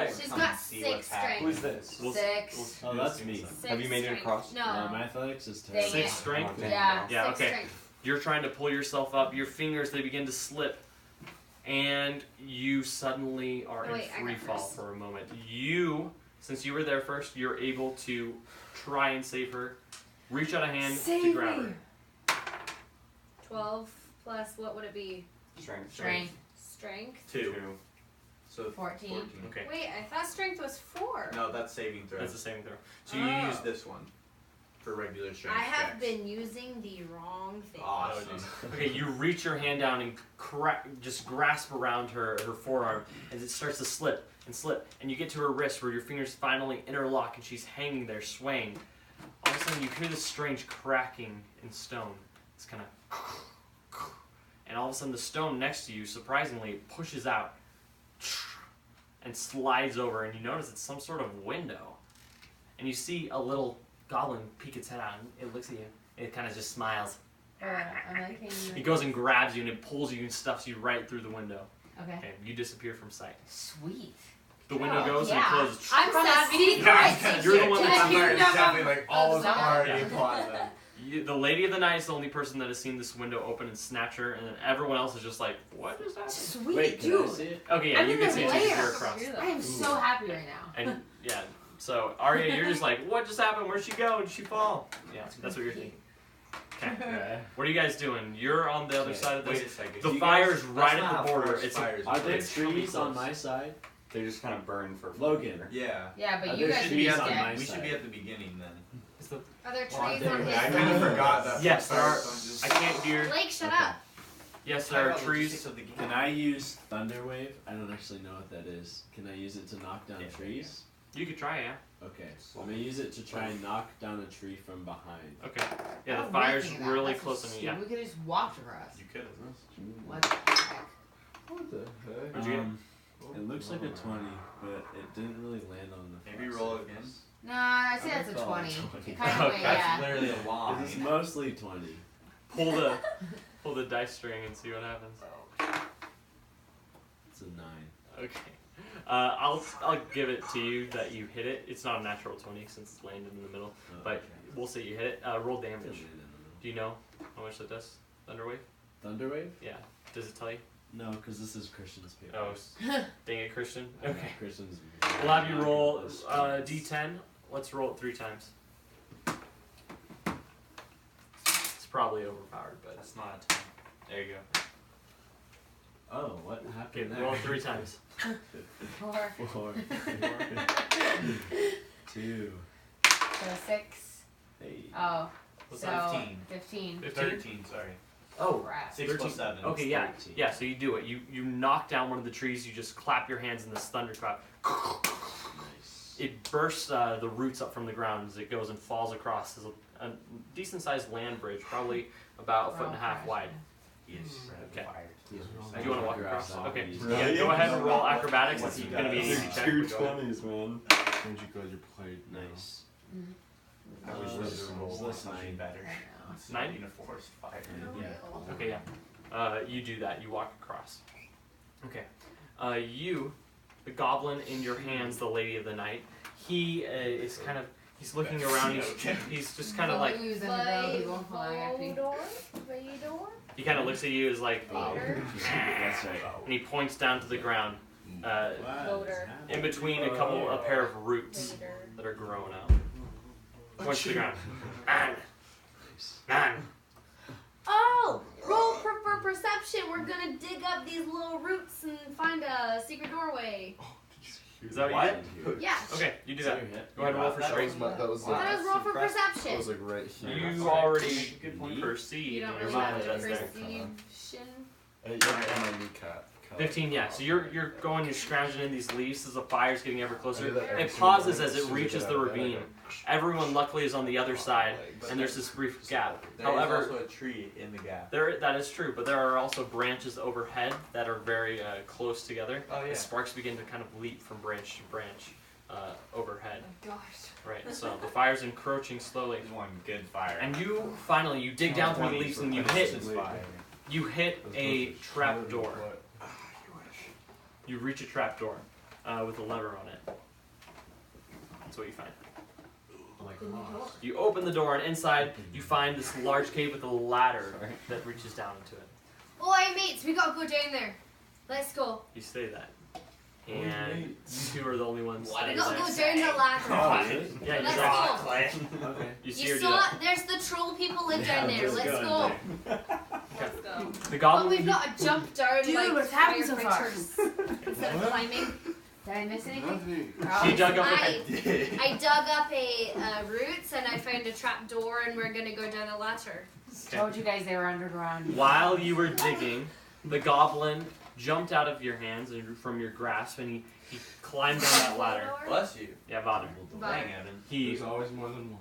She's Come got and see 6 what's happening." strength. Who's this? We'll- 6. Oh, that's me. 6 Have you made it strength. across? No. My athletics is Dang terrible. it. 6 strength? Oh, dang. Yeah. Yeah, 6 okay. strength. You're trying to pull yourself up. Your fingers, they begin to slip. And you suddenly are Oh, wait, in I free got fall first. for a moment. You, since you were there first, you're able to try and save her. Reach out a hand to Save grab me. her. 12 plus, what would it be? Strength. Strength. Strength? 2. So 14. Okay, Wait, I thought strength was 4. No, that's saving throw. that's the same throw. So you Oh. use this one for regular strength I have checks. been using the wrong thing. Awesome. Okay, you reach your hand down and just grasp around her forearm as it starts to slip, and you get to her wrist where your fingers finally interlock and she's hanging there swaying. All of a sudden you hear this strange cracking in stone. It's kind of, and all of a sudden the stone next to you, surprisingly, pushes out and slides over, and you notice it's some sort of window. And you see a little goblin peek its head out, and it looks at you. It kind of just smiles. It goes and grabs you, and it pulls you and stuffs you right through the window. Okay. And you disappear from sight. Sweet. The window Oh, goes yeah. and closes. I'm From savvy. the secret. You're the one to that's the kingdom definitely like all of of Zion. already Yeah. applied then. The Lady of the Night is the only person that has seen this window open and snatch her, and then everyone else is just like, what is that? Sweet Wait, can I dude. see it? Okay, yeah, I'm you in can the see it because lair. you're across. I am so happy right now. And yeah, so Arya, you're just like, what just happened? Where'd she go? Did she fall? Yeah, that's what you're thinking. Okay. Okay. What are you guys doing? You're on the other side of Wait this. a second. The You fire's guys- right That's at not the border. forest It's fires. Are there It's really trees on close. my side? They just kind of burn for Logan. Yeah. Yeah, but Are you there guys trees should be on dead. my We should side? be at the beginning then. Are there trees Well, on there- his I kind of side? forgot that. Yes, there are. so I'm just- I can't hear. Blake, shut Okay. up. Yes, there are trees. Can I use Thunder Wave? I don't actually know what that is. Can I use it to knock down trees? You could try, yeah. Okay, so I'm gonna use it to try and knock down a tree from behind. Okay. Yeah, I the don't fire's think of that. really That's close so to me. Yeah. stupid. We could just walk across. You could have. What the heck? What the heck? What'd you get? It looks like a 20, but it didn't really land on the Maybe front roll it surface. No, I say I that's a call it 20. 20. Kind of Okay. way, That's yeah. literally a line. It's mostly 20. Pull the dice string and see what happens. It's a 9. Okay. I'll give it to you that you hit it. It's not a natural 20 since it's landed in the middle, Oh, but okay. we'll say you hit it. Roll It damage. landed in the middle. Do you know how much that does? Thunderwave? Thunder Wave? Yeah. Does it tell you? No, because this is Christian's paper. Oh, dang it, Christian. Okay. Christian's. We'll have you roll D10. Let's roll it 3 times. It's probably overpowered, but That's not a 10. There you go. Oh, what okay. happened there? Roll it 3 times. 4. 4. 2. So 6. Hey. Oh. What's So 15? 15. 13, sorry. Oh. Crap. 6 plus 7. Okay, yeah, 13. yeah. So you do it. You knock down one of the trees. You just clap your hands in this thunderclap. Nice. It bursts the roots up from the ground as it goes and falls across. There's a decent-sized land bridge, probably about a foot and a half wide. Yes. Okay. Fired. Do you want to walk across? Okay. Really? Yeah. Go ahead and roll acrobatics. It's going to be an easy check. man. When you got your plate. Nice. I wish Uh, those roll this was nine. better. I It's 9? not in a forest fire. Yeah. Okay, yeah. You do that. You walk across. Okay. You, the goblin in your hands, the Lady of the Night. He is kind of. He's looking around. He's just kind of like. Use in the road, people. Hold on, I have to- He kind of looks at you as like. Oh, that's right. And he points down to the ground. Wow, Voter. In between a pair of roots that are growing out. Points to the ground. Man. Oh, roll for perception. We're gonna dig up these little roots and find a secret doorway. Is that what you did? Yeah. Okay, you do Is that that. your hit? Go ahead and roll for That strength. was my, that was That like, was roll for that perception. was like right here. You already Neat. perceive You don't in your really mind have that to that's there. perception. And my kneecap. 15, yeah. So you're going, you're scrounging in these leaves as the fire's getting ever closer. I did that every It single pauses morning as it soon I reaches get the out of bed, I ravine. go, Everyone luckily is on the other side, But and there's this brief gap. There's However, also a tree in the gap. that is true, but there are also branches overhead that are very close together. Oh yeah. As sparks begin to kind of leap from branch to branch overhead. Gosh. Right. So the fire's encroaching slowly, There's one good fire. and you finally dig down through the leaves and you hit fire. a trap door. You reach a trap door with a lever on it. That's what you find. You open the door, and inside you find this large cave with a ladder that reaches down into it. Oi, mates, we gotta go down there. Let's go. You say that, and you two are the only ones. We that gotta are go there. down the ladder. Yeah, you Let's say. go. Okay. You see You her do saw that. there's the troll people live down there. Let's go. Let's go. The But goblin. we've got to jump down Dude, like what's happened so fire far? creatures instead of climbing. Did I miss anything? Nothing. She dug up. I dug up a roots and I found a trap door and we're gonna go down a ladder. Told you guys they were underground. While you were digging, the goblin jumped out of your hands and from your grasp, and he climbed down that ladder. Bless you. Yeah, Vader. Dang, Evan. He There's always more than one.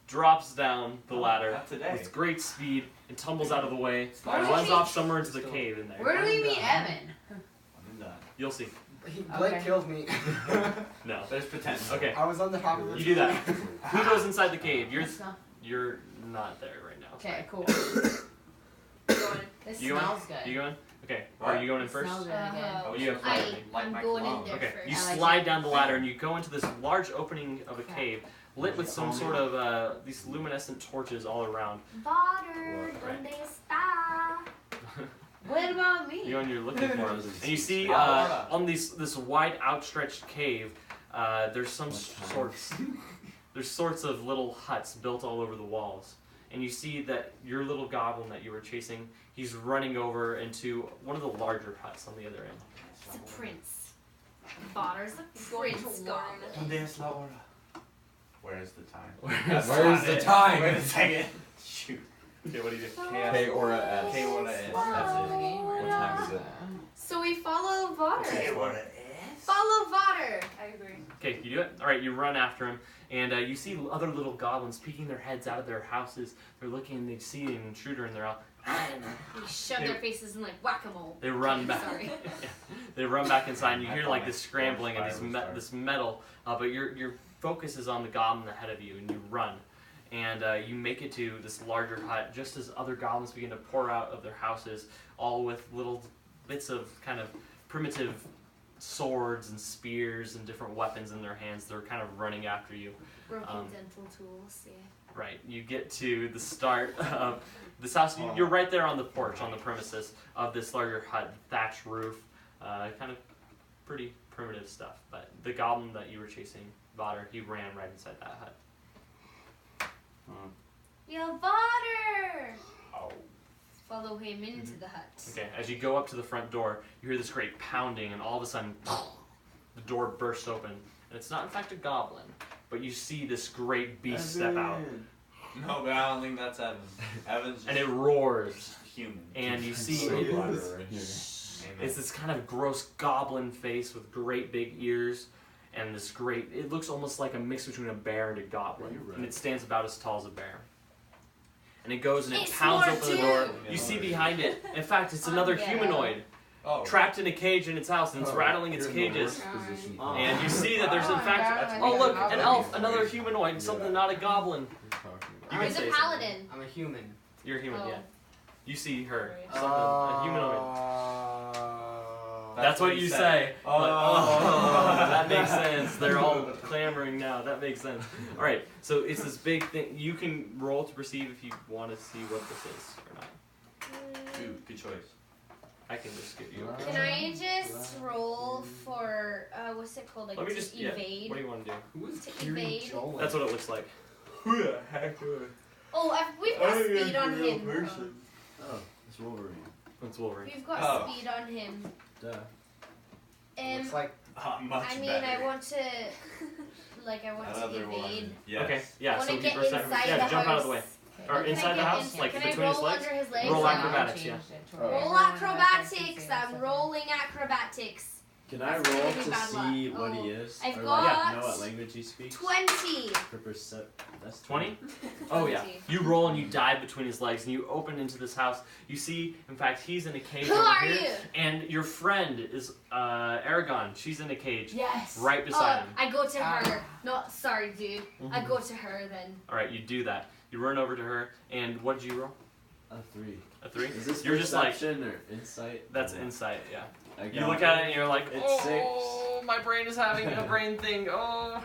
drops down the ladder Not today. with great speed and tumbles out of the way Where and did runs he- off somewhere into the cave in there. Where do we meet Evan? I'm done. You'll see. Blake Okay. killed me. No. There's potential. Okay. I was on the top of the You do that. Who goes inside the cave? Smell- You're not there right now. Okay, cool. Going. This You going? smells good. You going? Okay, are you going in first? Smells really good. Uh-huh. You have fire. I'm going in there Okay, first. you I like slide it. down the ladder and you go into this large opening of a cave, lit with some sort of these luminescent torches all around. Water, Right. donde está? What about me? You're looking for them, and you see Aurora. on this wide outstretched cave, there's some sorts of little huts built all over the walls, and you see that your little goblin that you were chasing, he's running over into one of the larger huts on the other end. He's a prince. Potter's a prince goblin. Where's the time? Where's the time? Wait a second. Shoot. Okay, what do you do? K-Aura S. K-Aura S. That's it. What time is it? So we follow Vader. What Follow Vader. I agree. Okay, you do it. All right, you run after him, and you see other little goblins peeking their heads out of their houses. They're looking, and they see an intruder, and they're all. They shove their faces in like whack-a-mole. They run back. Sorry. They run back inside, and you hear like this scrambling and this metal. But your focus is on the goblin ahead of you, and you run, and you make it to this larger hut just as other goblins begin to pour out of their houses, all with little bits of kind of primitive swords and spears and different weapons in their hands. They're kind of running after you. Broken dental tools, yeah. Right, you get to the start of this house. You're right there on the porch, on the premises of this larger hut, thatched roof, kind of pretty primitive stuff. But the goblin that you were chasing, Vader, he ran right inside that hut. Yo, Vader! Oh. Follow him into the hut. Okay, as you go up to the front door, you hear this great pounding, and all of a sudden, the door bursts open. And it's not, in fact, a goblin, but you see this great beast step out. No, but I don't think that's Evan. Evan's just And it roars, human. and you see it's this kind of gross goblin face with great big ears, and this great, it looks almost like a mix between a bear and a goblin, and it stands about as tall as a bear. And it goes and it It's pounds more open the too. door. You see behind it, in fact, it's another Yeah. humanoid Oh. trapped in a cage in its house, and it's rattling its cages. Oh. And you see that there's in fact, oh look, an elf, another humanoid, something not a goblin. You can He's say a something. paladin. I'm a human. You're a human, Oh. yeah. You see her, something, a humanoid. That's what you say. But, that makes sense. They're all clamoring now. That makes sense. All right, so it's this big thing. You can roll to perceive if you want to see what this is or not. Good choice. I can just give you. Can I just roll for, what's it called? Like Let me to just. Yeah. evade? What do you want to do? Who is To Kiri evade. Joel? That's what it looks like. Oh, we've got speed on him. Oh, it's Wolverine. It's Wolverine. We've got Oh. speed on him. Duh. Looks like Much I mean, better. I want to, I want to Another one. evade. Yes. Okay. Yeah. I want So to keep get for a second. inside Yeah. the Jump house. out of the way. Or Can I inside the get house, in- like can between I his roll legs. under his legs? Roll Yeah. acrobatics. Yeah. Roll acrobatics. I'm rolling acrobatics. Can I roll That's to really bad see luck. what he Oh. is? I've or got like, know what language he speaks? 20. For that's 20? Oh yeah. 20. You roll and you dive between his legs, and you open into this house. You see, in fact, he's in a cage Who over are here, you? and your friend is Aragon. She's in a cage Yes. right beside him. I go to her. No, sorry, dude. I go to her then. All right, you do that. You run over to her, and what did you roll? A 3. A 3? Is this You're just like, perception or insight? that's insight. Yeah. I You got look at it and you're like, It's oh, my brain is having a brain thing. Oh.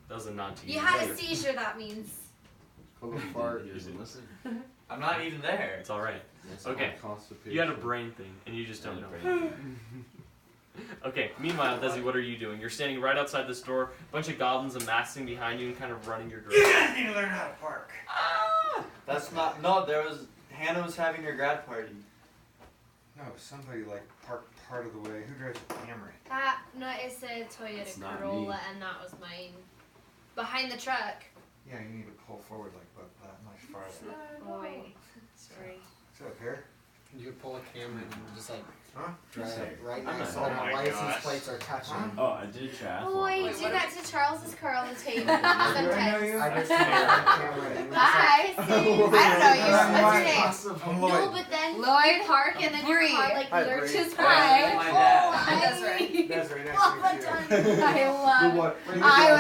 That was a nod to you. You had a seizure, that means. Pull apart. He doesn't listen. I'm not even there. It's all right. That's Okay. all constipation. You had a brain thing, and you just don't Yeah, know. brain. Okay, meanwhile, Desi, what are you doing? You're standing right outside this door, a bunch of goblins amassing behind you and kind of running your You direction. guys need to learn how to park. That's not. No, Hannah was having her grad party. No, somebody like parked part of the way. Who drives a Camry? No, it's a It's Toyota not Corolla, me. and that was mine. Behind the truck. Yeah, you need to pull forward like that much farther. Oh, wait. Sorry. Is that here? You could pull a camera and just like Huh? drive right I'm next to not- when Oh my our license gosh. plates are touching. Oh, I did triathlon. Oh, I once. do that to Charles's car all the time. I know Sometimes. you. I just pulled a camera and it's Hi. like, I don't know you. What's your name? possible. No, but then Lloyd you park and then your Bree. car like Hi, lurches Bree. by. Hi. My dad. Oh, That's right. That's right next Well to you. done. I love. What? I